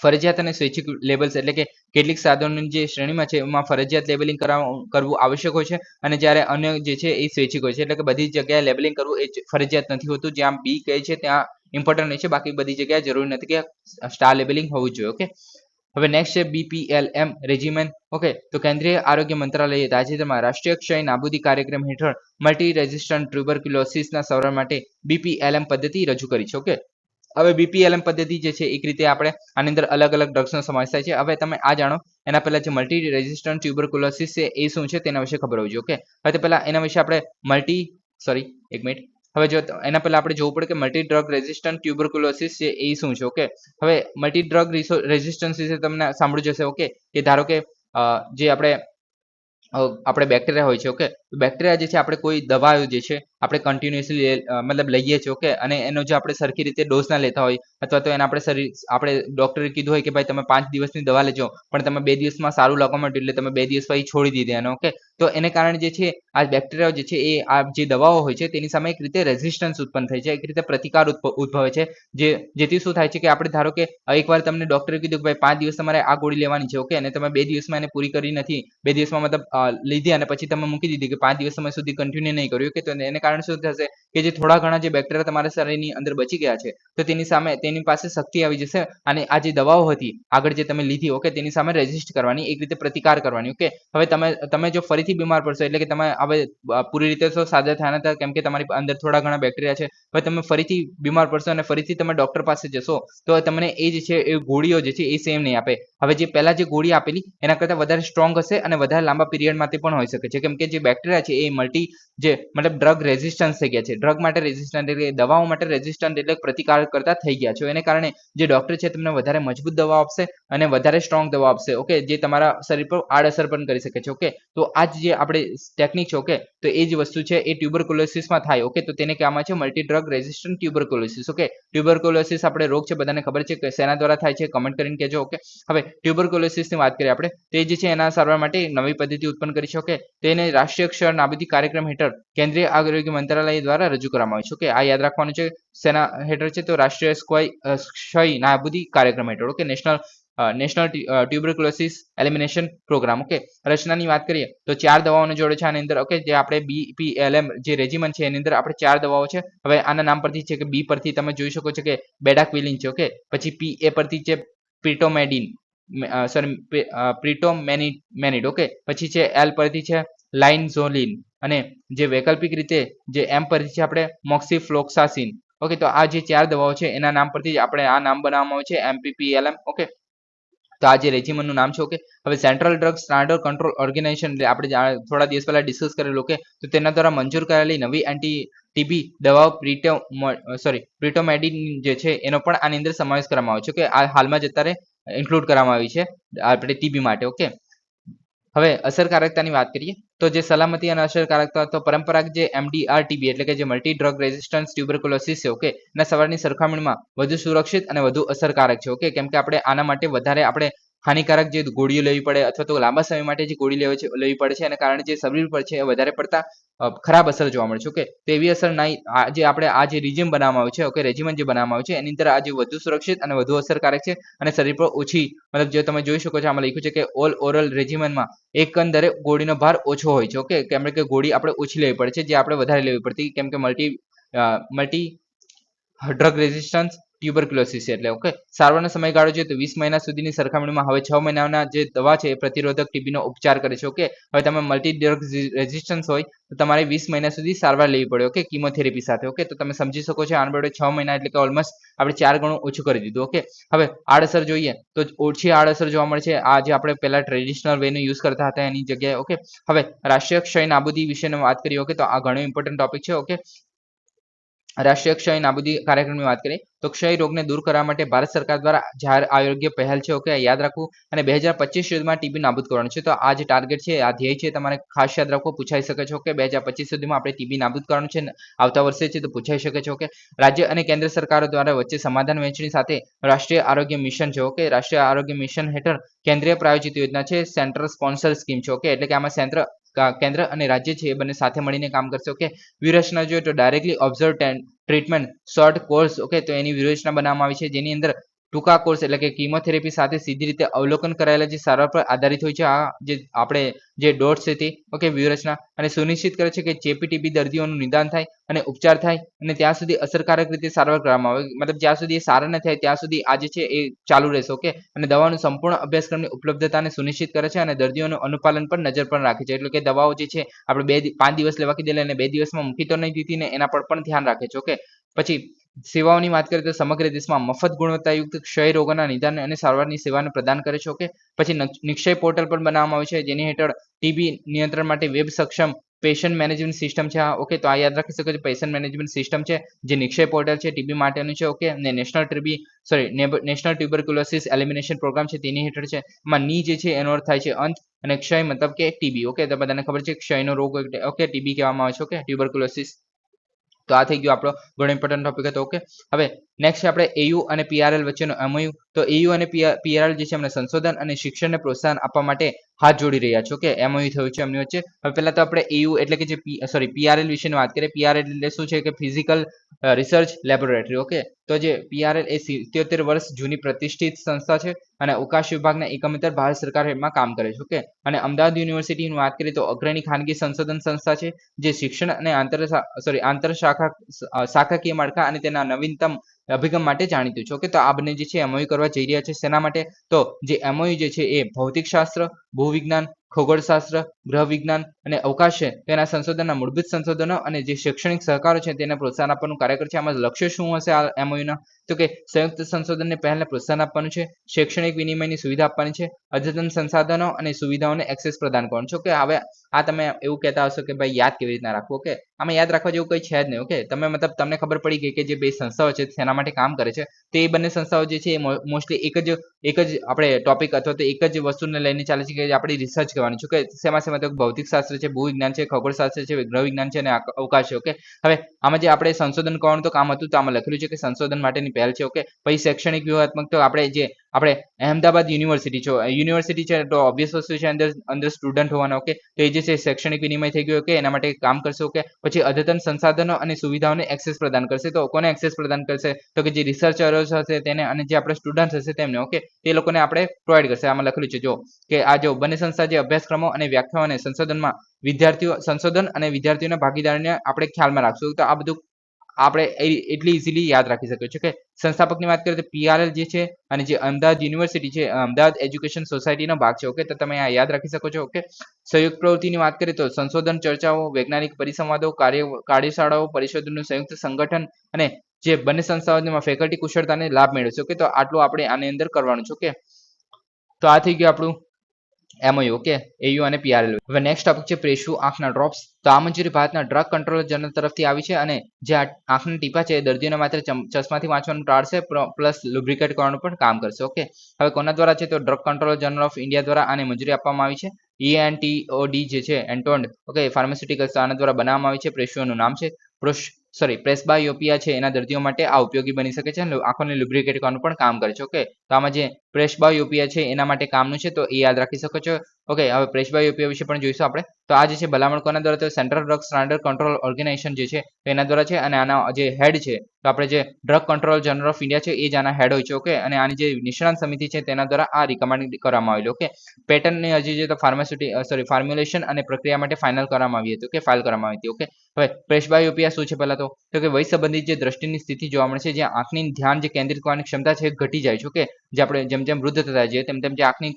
ફરજિયાત અને સ્વૈચ્છિક લેબલ્સ એટલે કે કેટલીક સાધનોની જે શ્રેણીમાં છે એમાં ફરજિયાત લેબલિંગ કરવું આવશ્યક હોય છે અને જ્યારે અન્ય જે છે એ સ્વૈચ્છિક હોય છે. એટલે કે બધી જગ્યાએ લેબલિંગ કરવું એ ફરજિયાત નથી હોતું. જ્યાં બી કહે છે ત્યાં ઇમ્પોર્ટન્ટ હોય છે, બાકી બધી જગ્યાએ જરૂરી નથી કે સ્ટાર લેબલિંગ હોવું જોઈએ. ઓકે, હવે નેક્સ્ટ છે BPLM રેજિમેન્ટ. ઓકે, તો કેન્દ્રીય આરોગ્ય મંત્રાલયે તાજેતરમાં રાષ્ટ્રીય ક્ષય નાબૂદી કાર્યક્રમ હેઠળ મલ્ટી રેઝિસ્ટન્ટ ટ્યુબરક્યુલોસિસના સારવાર માટે BPLM પદ્ધતિ રજૂ કરી છે. ઓકે, હવે BPLM પદ્ધતિ જે છે એક રીતે આપણે આની અંદર અલગ અલગ ડ્રગ્સનો સમાવેશ થાય છે. હવે તમે આ જાણો એના પહેલા જે મલ્ટી રેઝિસ્ટન્ટ ટ્યુબરક્યુલોસિસ છે એ શું છે તેના વિશે ખબર હોવી જોઈએ. ઓકે, હવે પહેલા એના વિશે આપણે એક મિનિટ. હવે જો એના પહેલા આપણે જોવું પડે કે મલ્ટી ડ્રગ રેઝિસ્ટન્ટ ટ્યુબરક્યુલોસિસ છે એ શું છે. ઓકે, હવે મલ્ટી ડ્રગ રેઝિસ્ટન્સ વિશે તમને સાંભળ્યું જશે. ઓકે, કે ધારો કે જે આપણે બેક્ટેરિયા હોય છે. ઓકે, બેક્ટેરિયા જે છે આપણે કોઈ દવાઓ જે છે આપણે કન્ટિન્યુઅસલી મતલબ લઈએ છીએ. ઓકે, અને એનો જે આપણે સરખી રીતે ડોઝ ના લેતા હોય અથવા તો એના આપણે ડોક્ટરે કીધું હોય કે ભાઈ તમે 5 દિવસની દવા લેજો પણ તમે 2 દિવસમાં સારું લાગવા માંડ્યું એટલે તમે 2 દિવસ પછી છોડી દીધી એને. ઓકે, તો એને કારણે જે છે આ બેક્ટેરિયા જે છે એ આ જે દવાઓ હોય છે તેની સામે એક રીતે રેઝિસ્ટન્સ ઉત્પન્ન થાય છે, એક રીતે પ્રતિકાર ઉદ્ભવે છે. જેથી શું થાય છે કે આપણે ધારો કે એકવાર તમને ડોક્ટરે કીધું કે ભાઈ 5 દિવસ તમારે આ ગોળી લેવાની છે. ઓકે, અને તમે 2 દિવસમાં એને પૂરી કરી નથી, 2 દિવસમાં મતલબ લીધી અને પછી તમે મૂકી દીધી કે 5 દિવસ સમય સુધી કન્ટિન્યુ નહીં કર્યું. કે તો એને કારણે શું થશે કે જે થોડા ઘણા જે બેક્ટેરિયા તમારા શરીરની અંદર બચી ગયા છે તો તેની પાસે શક્તિ આવી જશે અને આ જે દવાઓ હતી આગળ જે તમે લીધી, ઓકે, તેની સામે રેઝિસ્ટ કરવાની, એક રીતે પ્રતિકાર કરવાની. ઓકે, હવે તમે જો ફરીથી બીમાર પડશો એટલે કે તમે હવે પૂરી રીતે તો સાજા થયા નથી કેમ કે તમારી અંદર થોડા ઘણા બેક્ટેરિયા છે. હવે તમે ફરીથી બીમાર પડશો અને ફરીથી તમે ડોક્ટર પાસે જશો તો તમને એ જે છે એ ગોળીઓ જે છે એ સેમ નહીં આપે. હવે જે પહેલા જે ગોળી આપેલી એના કરતાં વધારે સ્ટ્રોંગ હશે અને વધારે લાંબા પીરિયડ માટે પણ હોઈ શકે છે કેમ કે જે બેક્ટેરિયા છે એ મતલબ ડ્રગ રેઝિસ્ટન્સ થઈ ગયા છે. ડ્રગ માટે રેઝિસ્ટન્ટ એટલે દવાઓ માટે રેઝિસ્ટન્ટ એટલે પ્રતિકાર કરતા થઈ ગયા છે. એને કારણે જે ડોક્ટર છે તમને વધારે મજબૂત દવા આપશે અને વધારે સ્ટ્રોંગ દવા આપશે. ઓકે, જે તમારા શરીર પર આડઅસર પણ કરી શકે છે. ઓકે, તો આ જે આપણે ટેકનિક છે. ઓકે, તો એ જ વસ્તુ છે એ ટ્યુબરક્યુલોસિસમાં થાય. ઓકે, તો તેને કહેવામાં છે multi drug resistant tuberculosis. Okay, tuberculosis આપણે રોગ છે બધાને ખબર છે કે શેના દ્વારા થાય છે, કમેન્ટ કરીને કહેજો. ઓકે, હવે ટ્યુબરક્યુલોસિસની વાત કરીએ આપણે તો એ જે છે એના સારવાર માટે નવી પદ્ધતિ ઉત્પન્ન કરી છે. ઓકે, તેને રાષ્ટ્રીય ક્ષય નાબૂદી કાર્યક્રમ હેઠળ કેન્દ્રીય આરોગ્ય મંત્રાલય દ્વારા રજૂ કરવામાં આવ્યું છે. ઓકે, આ યાદ રાખવાનું છે શેના હેઠળ છે તો રાષ્ટ્રીય ક્ષય નાબૂદી કાર્યક્રમ હેઠળ. Okay, national tuberculosis elimination programme. Okay, રચનાની વાત કરીએ તો 4 દવાઓને જોડે છે આની અંદર. ઓકે, જે આપણે BPLM જે રેજિમન છે એની અંદર આપણે 4 દવાઓ છે. હવે આના નામ પરથી છે કે B પરથી તમે જોઈ શકો છો કે બેડાક્વિલિન છે. ઓકે, પછી PA પરથી છે પ્રિટોમેડિન પ્રિટોમેનિડ. ઓકે, પછી છે L પરથી છે લાઇનઝોલિન અને જે વૈકલ્પિક રીતે જે M પરથી છે આપણે મોક્સિફ્લોક્સાસિન. ઓકે, તો આ જે 4 દવાઓ છે એના નામ પરથી આપણે આ નામ બનાવવામાં આવે છે MPPLM. ઓકે, તો આ જે રેજિમનનું નામ છે. ઓકે, હવે central drug standard control organisation એટલે આપણે થોડા દિવસ પહેલા ડિસ્કસ કરેલું. ઓકે, તો તેના દ્વારા મંજૂર કરાયેલી નવી એન્ટી ટીબી દવાઓ પ્રિટોમેડિન જે છે એનો પણ આની અંદર સમાવેશ કરવામાં આવ્યો છે. કે આ હાલમાં જ અત્યારે ઇન્ક્લુડ કરવામાં આવી છે આપણે ટીબી માટે. ઓકે, હવે અસરકારકતાની વાત કરીએ તો જે સલામતી અને અસરકારકતા તો પરંપરાગત જે MDR ટીબી એટલે કે જે મલ્ટી ડ્રગ રેઝિસ્ટન્સ ટ્યુબરક્યુલોસિસ છે. ઓકે, એના સવારની સરખામણીમાં વધુ સુરક્ષિત અને વધુ અસરકારક છે. ઓકે, કેમ કે આપણે આના માટે વધારે આપણે હાનિકારક જે ગોળીઓ લેવી પડે અથવા તો લાંબા સમય માટે જે ગોળી લેવી પડે છે એના કારણે જે શરીર પર છે એ વધારે પડતા ખરાબ અસર જોવા મળે છે. ઓકે, તો એવી અસર નહીં આ જે રેજિમ બનાવવામાં આવ્યું છે. ઓકે, રેજિમન જે બનાવવામાં આવ્યું છે એની અંદર આ જે વધુ સુરક્ષિત અને વધુ અસરકારક છે અને શરીર પર ઓછી મતલબ જે તમે જોઈ શકો છો આમાં લખ્યું છે કે ઓલ ઓરલ રેજિમનમાં એકંદરે ગોળીનો ભાર ઓછો હોય છે. ઓકે, કેમ કે ગોળી આપણે ઓછી લેવી પડે છે જે આપણે વધારે લેવી પડતી કેમ કે મલ્ટી ડ્રગ રેઝિસ્ટન્સ ટ્યુબરક્યુલોસિસ એટલે. ઓકે, સારવારનો સમયગાળો જોઈએ તો 20 મહિના સુધીની સરખામણીમાં હવે 6 મહિનાના જે દવા છે એ પ્રતિરોધક ટીબીનો ઉપચાર કરે છે. ઓકે, હવે તમે મલ્ટી ડ્રગ રેઝિસ્ટન્સ હોય તો તમારે 20 મહિના સુધી સારવાર લેવી પડે. ઓકે, કિમોથેરેપી સાથે. ઓકે, તો તમે સમજી શકો છો આના બરોબર 6 મહિના એટલે કે ઓલમોસ્ટ આપણે 4 ગણું ઓછું કરી દીધું. ઓકે, હવે આડઅસર જોઈએ તો ઓછી આડઅસર જોવા મળે છે આ જે આપણે પહેલા ટ્રેડિશનલ વેનો યુઝ કરતા હતા એની જગ્યાએ. ઓકે, હવે રાષ્ટ્રીય ક્ષય નાબૂદી વિશેની વાત કરીએ. ઓકે, તો આ ઘણો ઇમ્પોર્ટન્ટ ટોપિક છે. ઓકે, રાષ્ટ્રીય ક્ષય નાબૂદી કાર્યક્રમની વાત કરીએ તો ક્ષય રોગને દૂર કરવા માટે ભારત સરકાર દ્વારા જાહેર આરોગ્ય પહેલ છે. ઓકે, યાદ રાખવું અને 2025 સુધીમાં ટીબી નાબૂદ કરવાનું છે. તો આ જે ટાર્ગેટ છે આ ધ્યેય છે તમારે ખાસ યાદ રાખવું, પૂછાઈ શકે છે. ઓકે, 2025 સુધીમાં આપણે ટીબી નાબૂદ કરવાનું છે આવતા વર્ષે છે તો પૂછાઈ શકે છે. ઓકે, રાજ્ય અને કેન્દ્ર સરકારો દ્વારા વચ્ચે સમાધાન વહેંચણી સાથે રાષ્ટ્રીય આરોગ્ય મિશન છે. ઓકે, રાષ્ટ્રીય આરોગ્ય મિશન હેઠળ કેન્દ્રીય પ્રાયોજિત યોજના છે, સેન્ટ્રલ સ્પોન્સર સ્કીમ છે. ઓકે, એટલે કે આમાં કેન્દ્ર અને રાજ્ય છે એ બંને સાથે મળીને કામ કરશે. ઓકે, વ્યૂહરચના જોઈએ તો directly observe treatment short course. Okay, તો એની વ્યૂહરચના બનાવવામાં આવી છે જેની અંદર ટૂંકા કોર્સ એટલે કે કિમોથેરેપી સાથે સીધી રીતે અવલોકન કરાયેલા જે સારવાર પર આધારિત હોય છે આ જે આપણે જે ડોટ્સ છે તે. ઓકે, વ્યૂહરચના અને સુનિશ્ચિત કરે છે કે ચેપી ટીબી દર્દીઓનું નિદાન થાય અને ઉપચાર થાય અને ત્યાં સુધી અસરકારક રીતે સારવાર કરવામાં આવે. મતલબ જ્યાં સુધી એ સારા ન થાય ત્યાં સુધી આ જે છે એ ચાલુ રહેશે. ઓકે, અને દવાનું સંપૂર્ણ અભ્યાસક્રમની ઉપલબ્ધતાને સુનિશ્ચિત કરે છે અને દર્દીઓનું અનુપાલન પર નજર પણ રાખે છે. એટલે કે દવાઓ જે છે આપણે 5 દિવસ લેવા કીધેલા અને 2 દિવસમાં મૂકી તો નહીં દીધી ને એના પર પણ ધ્યાન રાખે છે. ઓકે, પછી સેવાઓની વાત કરીએ તો સમગ્ર દેશમાં મફત ગુણવત્તાયુક્ત ક્ષય રોગોના નિદાન અને સારવારની સેવાને પ્રદાન કરે છે. ઓકે, પછી નિક્ષય પોર્ટલ પણ બનાવવામાં આવ્યું છે, જેની હેઠળ ટીબી નિયંત્રણ માટે વેબ સક્ષમ પેશન્ટ મેનેજમેન્ટ સિસ્ટમ છે. ઓકે, તો આ યાદ રાખી શકો છો, પેશન્ટ મેનેજમેન્ટ સિસ્ટમ છે જે નિક્ષય પોર્ટલ છે ટીબી માટેનું છે. ઓકે, અને નેશનલ ટ્યુબરક્યુલોસિસ એલિમિનેશન પ્રોગ્રામ છે તેની હેઠળ છે. એમાં ની જે છે એનો અર્થ થાય છે અંત અને ક્ષય મતલબ કે ટીબી. ઓકે, તો બધાને ખબર છે ક્ષયનો રોગ, ઓકે, ટીબી કહેવામાં આવે છે. Okay, tuberculosis. તો આ થઈ ગયો આપણો ઘણો ઇમ્પોર્ટન્ટ ટોપિક હતો. ઓકે, હવે નેક્સ્ટ આપણે એયુ અને પીઆરએલ વચ્ચેનો એમઓયુ. તો એયુ અને પીઆરએલ જે છે એમને સંશોધન અને શિક્ષણને પ્રોત્સાહન આપવા માટે હાથ જોડી રહ્યા છે. ઓકે, એમઓયુ થયું છે એમની વચ્ચે. હવે પહેલા તો આપણે એયુ એટલે કે જે પીઆરએલ વિશેની વાત કરીએ. પીઆરએલ એટલે શું છે કે ફિઝિકલ રિસર્ચ લેબોરેટરી. ઓકે, તો જે પીઆરએલ એ 77 વર્ષ જૂની પ્રતિષ્ઠિત સંસ્થા છે અને અવકાશ વિભાગના એકમ હેઠળ ભારત સરકાર એમાં કામ કરે છે. ઓકે, અને અમદાવાદ યુનિવર્સિટીની વાત કરીએ તો અગ્રણી ખાનગી સંશોધન સંસ્થા છે જે શિક્ષણ અને આંતર શાખાકીય માળખા અને તેના નવીનતમ અભિગમ માટે જાણીતું છે. ઓકે, તો આ બંને જે છે એમઓયુ કરવા જઈ રહ્યા છે. શેના માટે? તો જે એમઓયુ જે છે એ ભૌતિકશાસ્ત્ર, ભૂવિજ્ઞાન, ખગોળશાસ્ત્ર, ગ્રહ વિજ્ઞાન અને અવકાશ છે તેના સંશોધનના મૂળભૂત સંશોધનો અને જે શૈક્ષણિક સહકારો છે તેને પ્રોત્સાહન આપવાનું કાર્ય કરે છે. આમાં લક્ષ્ય શું હશે આ એમઓયુના? તો કે સંયુક્ત સંશોધનને પહેલને પ્રોત્સાહન આપવાનું છે, શૈક્ષણિક વિનિમયની સુવિધા આપવાની છે, અદ્યતન સંસાધનો અને સુવિધાઓને એક્સેસ પ્રદાન કરવાનું છે. ઓકે, હવે આ તમે એવું કહેતા હશો કે ભાઈ યાદ કેવી રીતના રાખવું? ઓકે, આમાં યાદ રાખવા જેવું કંઈ છે જ નહીં. ઓકે, તમે મતલબ તમને ખબર પડી ગઈ કે જે બે સંસ્થાઓ છે તેના માટે કામ કરે છે. તે બંને સંસ્થાઓ જે છે એ મોસ્ટલી એક જ આપણે ટોપિક અથવા તો એક જ વસ્તુને લઈને ચાલે છે કે આપણે રિસર્ચ કરવાની છે. કે શેમાં તો ભૌતિકશાસ્ત્ર છે, ભૂવિજ્ઞાન છે, ખગોળશાસ્ત્ર છે, ગ્રહ વિજ્ઞાન છે અને અવકાશ છે. ઓકે, હવે આમાં જે આપણે સંશોધન કરવાનું તો કામ હતું તો આમાં લખેલું છે કે સંશોધન માટેની પહેલ છે. ઓકે, પછી શૈક્ષણિક વ્યૂહાત્મક તો આપણે અહેમદાબાદ યુનિવર્સિટી છે તો ઓબ્વિયસ વસ્તુ છે અંદર સ્ટુડન્ટ હોવાના. ઓકે, તો એ જે છે શૈક્ષણિક વિનિમય થઈ ગયો. ઓકે, એના માટે કામ કરશે. ઓકે, પછી અદ્યતન સંસાધનો અને સુવિધાઓને એક્સેસ પ્રદાન કરશે. તો કોને એક્સેસ પ્રદાન કરશે? તો કે જે રિસર્ચરો હશે તેને અને જે આપણે સ્ટુડન્ટ હશે તેમને. ઓકે, તે લોકોને આપણે પ્રોવાઈડ કરશે. આમાં લખેલું છે જો કે આ જો બંને સંસ્થા જે અભ્યાસક્રમો અને વ્યાખ્યાઓ અને સંશોધન અને વિદ્યાર્થીઓના ભાગીદારીને આપણે ખ્યાલમાં રાખશું. તો આ બધું આપણે એટલી ઇઝીલી યાદ રાખી શકીએ છીએ. કે સંસ્થાપકની વાત કરીએ તો પીઆરએલ જે છે અને જે અમદાવાદ યુનિવર્સિટી છે અમદાવાદ એજ્યુકેશન સોસાયટીનો ભાગ છે. ઓકે, તો તમે આ યાદ રાખી શકો છો. ઓકે, સંયુક્ત પ્રવૃત્તિની વાત કરીએ તો સંશોધન ચર્ચાઓ, વૈજ્ઞાનિક પરિસંવાદો, કાર્યશાળાઓ, પરિષદોનું સંયુક્ત સંગઠન અને જે બંને સંસ્થાઓમાં ફેકલ્ટી કુશળતાને લાભ મેળવશે. ઓકે, તો આટલું આપણે આની અંદર કરવાનું છે. ઓકે, તો આ થઈ ગયું આપણું એમઓયુ. ઓકે, એયુ અને પીઆરએલ. હવે નેક્સ્ટ ટોપિક છે પ્રેશુ આંખના ડ્રોપ્સ. તો આ મંજૂરી ભારતના ડ્રગ કંટ્રોલર જનરલ તરફથી આવી છે અને જે આંખના ટીપા છે દર્દીઓને માત્ર ચશ્માથી વાંચવાનું ટાળશે પ્લસ લુબ્રિકેટ કરવાનું પણ કામ કરશે. ઓકે, હવે કોના દ્વારા છે તો drug controller general of India દ્વારા આને મંજૂરી આપવામાં આવી છે. ENTOD જે છે એન્ટોન્ડ. ઓકે, ફાર્માસ્યુટિકલ્સ આના દ્વારા બનાવવામાં આવી છે. પ્રેશિયોનું નામ છે પ્રેસ્બાયોપિયા છે એના દર્દીઓ માટે આ ઉપયોગી બની શકે છે. આંખોને લુબ્રિકેટ કરવાનું પણ કામ કરે છે. ઓકે, તો આમાં જે પ્રેસ્બાયોપિયા છે એના માટે કામનું છે તો એ યાદ રાખી શકો છો. ઓકે, હવે પ્રેસ્બાયોપિયા વિશે પણ જોઈશું આપણે. તો આ જે છે ભલામણ કોના દ્વારા તો central drug standard control organisation જે છે એના દ્વારા છે અને આના જે હેડ છે તો આપણે જે drug control general of India છે એ જ આના હેડ હોય છે. ઓકે, અને આની જે નિષ્ણાત સમિતિ છે તેના દ્વારા આ રિકમેન્ડ કરવામાં આવેલી. ઓકે, પેટર્નની અરજી છે તો ફોર્મ્યુલેશન અને પ્રક્રિયા માટે ફાઇનલ કરવામાં આવી હતી. ઓકે, ફાઇલ કરવામાં આવી હતી. ઓકે, હવે પ્રેસ્બાયોપિયા શું છે પહેલા તો કે વય સંબંધિત જે દ્રષ્ટિની સ્થિતિ જોવા મળે છે જ્યાં આંખની ધ્યાન જે કેન્દ્રિત કરવાની ક્ષમતા છે ઘટી જાય છે. ઓકે, જે આપણે જેમ જેમ વૃદ્ધ થતા જઈએ તેમ તેમ જે આંખની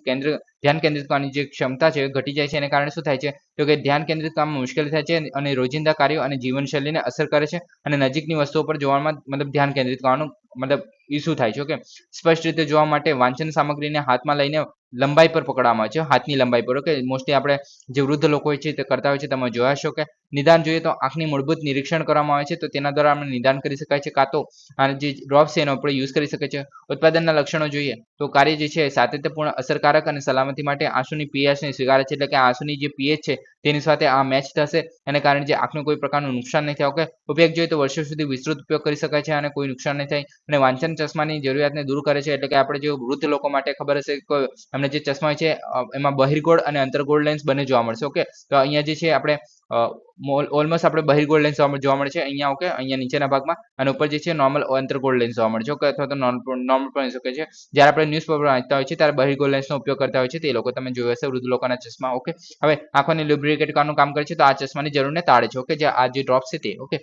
ધ્યાન કેન્દ્રિત કરવાની જે ક્ષમતા છે ઘટી જાય છે. એને કારણે શું થાય છે તો કે ધ્યાન કેન્દ્રિત કરવામાં મુશ્કેલી થાય છે અને રોજિંદા કાર્યો અને જીવનશૈલીને અસર કરે છે અને નજીકની વસ્તુઓ પર જોવામાં મતલબ ધ્યાન કેન્દ્રિત કરવાનું મતલબ ઇસ્યુ થાય છે. ઓકે, સ્પષ્ટ રીતે જોવા માટે વાંચન સામગ્રીને હાથમાં લઈને લંબાઈ પર પકડવામાં આવે છે, હાથની લંબાઈ પર. ઓકે, મોસ્ટલી આપણે જે વૃદ્ધ લોકો હોય છે તે કરતા હોય છે, તમે જોયા હશો. કે નિદાન જોઈએ તો આંખની મૂળભૂત નિરીક્ષણ કરવામાં આવે છે તો તેના દ્વારા આપણે નિદાન કરી શકાય છે કાં તો અને જે ડ્રોપ્સ છે એનો આપણે યુઝ કરી શકીએ છીએ. ઉત્પાદનના લક્ષણો જોઈએ તો કાર્ય જે છે સાતત્યપૂર્ણ, અસરકારક અને સલામતી માટે આંસુની પીએચને સ્વીકારે છે. એટલે કે આંસુની જે પીએચ છે તેની સાથે આ મેચ થશે એને કારણે જે આંખનું કોઈ પ્રકારનું નુકસાન નહીં થાય. ઓકે, ઉપયોગ જોઈએ તો વર્ષો સુધી વિસ્તૃત ઉપયોગ કરી શકાય છે અને કોઈ નુકસાન નહીં થાય અને વાંચન ચશ્માની જરૂરિયાતને દૂર કરે છે. એટલે કે આપણે જે વૃદ્ધ લોકો માટે ખબર હશે કે એમને જે ચશ્મા હોય છે એમાં બહિર્ગોળ અને અંતર્ગોળ લેન્સ બંને જોવા મળશે. ઓકે, તો અહીંયા જે છે આપણે ઓલમોસ્ટ આપણે બહિર્ગોળ લેન્સ જોવા મળે છે અહીંયા. ઓકે, અહીંયા નીચેના ભાગમાં અને ઉપર જે છે નોર્મલ અંતર્ગોળ લેન્સ જોવા મળે છે. ઓકે, અથવા તો નોર્મલ પણ શકે છે. જ્યારે આપણે ન્યૂઝપેપર વાંચતા હોય છે ત્યારે બહિર્ગોળ લેન્સનો ઉપયોગ કરતા હોય છે તે લોકો તમે જોયું હશે વૃદ્ધ લોકોના ચશ્મા. ઓકે, હવે આંખોને લ્યુબ્રિકેટ કરવાનું કામ કરે છે તો આ ચશ્માની જરૂરને ટાળે છે. ઓકે, જે આ જે ડ્રોપ છે તે. ઓકે,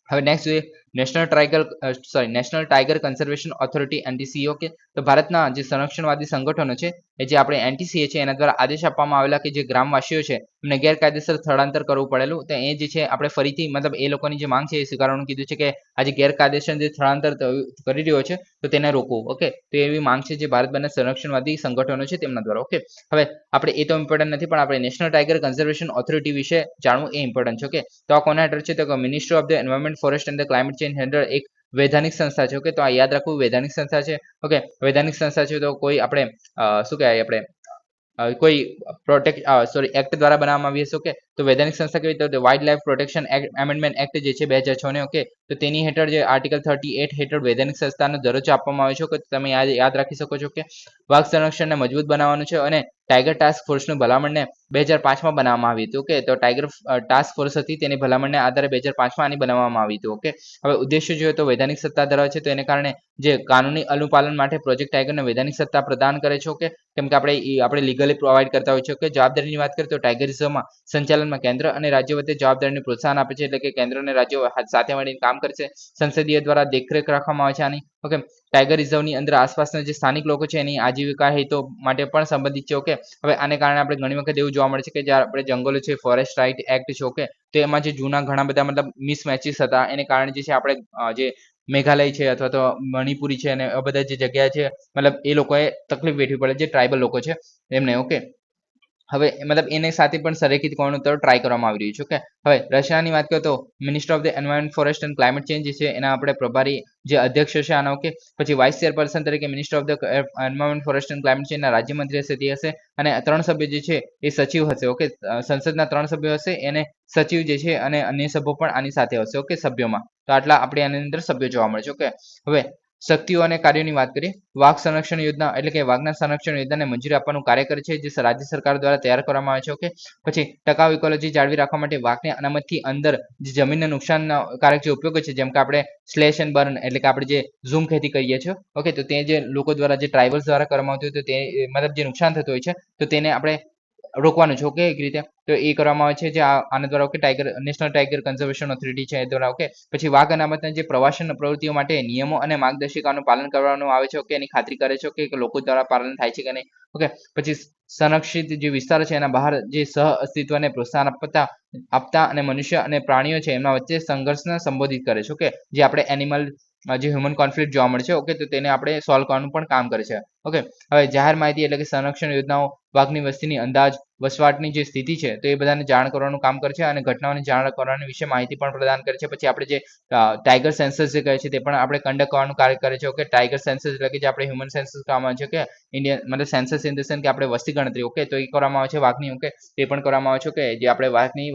હવે નેક્સ્ટ જોઈએ national tiger conservation authority NTCA. Okay, તો ભારતના જે સંરક્ષણવાદી સંગઠનો છે એ જે આપણે NTCA છે એના દ્વારા આદેશ આપવામાં આવેલા કે જે ગ્રામવાસીઓ છે એમને ગેરકાયદેસર સ્થળાંતર કરવું પડેલું, તો એ જે છે આપણે ફરીથી મતલબ એ લોકોની જે માંગ છે એ સ્વીકારવાનું કીધું છે કે આજે ગેરકાયદેસર જે સ્થળાંતર કરી રહ્યો છે તો તેને રોકવું. ઓકે, તો એવી માંગ છે જે ભારત બહારના સંરક્ષણવાદી સંગઠનો છે તેમના દ્વારા. ઓકે, હવે આપણે એ તો ઇમ્પોર્ટન્ટ નથી પણ આપણે નેશનલ ટાઈગર કન્ઝર્વેશન ઓથોરિટી વિશે જાણવું એ ઇમ્પોર્ટન્ટ છે. ઓકે, તો આ કોના હેઠળ છે? તો ministry of the environment, forest and the climate change હેઠળ એક વૈધાનિક સંસ્થા છે. ઓકે, તો આ યાદ રાખવું, વૈધાનિક સંસ્થા છે. ઓકે, વૈધાનિક સંસ્થા છે તો કોઈ આપણે શું કહેવાય આપણે કોઈ એક્ટ દ્વારા બનાવવામાં આવી હશે. ઓકે, તો વૈધાનિક સંસ્થા કેવી તો wild life protection amendment act જે છે 2006 ને. ઓકે, તો તેની હેઠળ જે આર્ટિકલ 38 હેઠળ વૈધાનિક સંસ્થાનો દરજ્જો આપવામાં આવ્યો છે. તમે યાદ રાખી શકો છો કે વાઘ સંરક્ષણને મજબૂત બનાવવાનું છે અને ટાઈગર ટાસ્ક ફોર્સનું ભલામણને 2005માં બનાવવામાં આવી હતી. ઓકે, તો ટાઈગર ટાસ્ક ફોર્સ હતી તેની ભલામણને આધારે 2005માં આની બનાવવામાં આવી હતી. ઓકે, હવે ઉદ્દેશ્ય જોઈએ તો વૈધાનિક સત્તા ધરાવે છે, તો એને કારણે જે કાનૂની અનુપાલન માટે પ્રોજેક્ટ ટાઈગરને વૈધાનિક સત્તા પ્રદાન કરે છે. ઓકે, કેમ કે આપણે લીગલી પ્રોવાઈડ કરતા હોય છે. ઓકે, જવાબદારીની વાત કરીએ તો ટાઈગર રિઝર્વમાં સંચાલનમાં કેન્દ્ર અને રાજ્ય વચ્ચે જવાબદારીને પ્રોત્સાહન આપે છે, એટલે કે કેન્દ્ર અને રાજ્યો સાથે મળીને કામ કરશે. સંસદીય દ્વારા દેખરેખ રાખવામાં આવે છે આની. ઓકે, ટાઈગર રિઝર્વની અંદર આસપાસના જે સ્થાનિક લોકો છે એની આજીવિકા હેતુ માટે પણ સંબંધિત છે. ઓકે, હવે આને કારણે આપણે ઘણી વખત એવું જોવા મળે છે કે જ્યારે આપણે જંગલો છે, ફોરેસ્ટ રાઇટ એક્ટ છે. ઓકે, તો એમાં જે જૂના ઘણા બધા મતલબ મિસમેચિસ હતા એને કારણે જે છે આપણે જે મેઘાલય છે અથવા તો મણિપુરી છે અને આ બધા જે જગ્યા છે મતલબ એ લોકોએ તકલીફ વેઠવી પડે, જે ટ્રાઇબલ લોકો છે એમને. ઓકે, હવે મતલબ એને સાથે પણ સરેકિત કરવાનું ટ્રાય કરવામાં આવી રહ્યું છે. ઓકે, હવે રશિયાની વાત કરીએ તો minister of the environment, forest and climate change છે એના આપણે પ્રભારી જે અધ્યક્ષ છે આના. ઓકે, પછી વાઇસ ચેરપર્સન તરીકે minister of the environment, forest and climate ચેન્જના રાજ્યમંત્રી હશે તે હશે, અને 3 સભ્યો જે છે એ સચિવ હશે. ઓકે, સંસદના 3 સભ્યો હશે એને સચિવ જે છે અને અન્ય સભ્યો પણ આની સાથે હશે. ઓકે, સભ્યોમાં તો આટલા આપણે આની અંદર સભ્યો જોવા મળે છે. ઓકે, હવે શક્તિઓ અને કાર્યોની વાત કરીએ. વાઘ સંરક્ષણ યોજના એટલે કે વાઘના સંરક્ષણ યોજનાને મંજૂરી આપવાનું કાર્ય કરે છે, જે રાજ્ય સરકાર દ્વારા તૈયાર કરવામાં આવે છે. ઓકે, પછી ટકાઉ ઇકોલોજી જાળવી રાખવા માટે વાઘને અનામતથી અંદર જે જમીનને નુકસાનકારક જે ઉપયોગો છે જેમ કે આપણે સ્લેશ એન્ડ બર્ન એટલે કે આપણે જે ઝૂમ ખેતી કરીએ છીએ. ઓકે, તો તે જે લોકો દ્વારા જે ટ્રાઇબલ્સ દ્વારા કરવામાં આવતું હોય તો તે મતલબ જે નુકસાન થતું હોય છે તો તેને આપણે રોકવાનું છે. ઓકે, એક રીતે તો એ કરવામાં આવે છે જે આના દ્વારા. Okay, national tiger conservation authority છે એ દ્વારા. ઓકે, પછી વાઘ અનામતના જે પ્રવાસન પ્રવૃત્તિઓ માટે નિયમો અને માર્ગદર્શિકાનું પાલન કરવાનું આવે છે. ઓકે, એની ખાતરી કરે છે કે લોકો દ્વારા પાલન થાય છે કે નહીં. ઓકે, પછી સંરક્ષિત જે વિસ્તારો છે એના બહાર જે સહ અસ્તિત્વને પ્રોત્સાહન આપતા અને મનુષ્ય અને પ્રાણીઓ છે એમના વચ્ચે સંઘર્ષને સંબોધિત કરે છે. ઓકે, જે આપણે એનિમલ જે હ્યુમન કોન્ફ્લિક્ટ જોવા મળે છે. ઓકે, તો તેને આપણે સોલ્વ કરવાનું પણ કામ કરે છે. ઓકે, હવે જાહેર માહિતી એટલે કે સંરક્ષણ યોજનાઓ, વાઘની વસ્તીની અંદાજ, વસવાટની જે સ્થિતિ છે તો એ બધાને જાણ કરવાનું કામ કરે છે અને ઘટનાઓની જાણ કરવાની વિશે માહિતી પણ પ્રદાન કરે છે. પછી આપણે જે ટાઈગર સેન્સસ જે કહે છે તે પણ આપણે કન્ડક્ટ કરવાનું કાર્ય કરે છે. ઓકે, ટાઈગર સેન્સસ એટલે કે જે આપણે હ્યુમન સેન્સસ કહેવામાં આવે છે કે ઇન્ડિયન મતલબ સેન્સસ ઇન ધ સેન્સ કે આપણે વસ્તી ગણતરી. ઓકે, તો એ કરવામાં આવે છે વાઘની. ઓકે, તે પણ કરવામાં આવે છે. ઓકે, જે આપણે વાઘની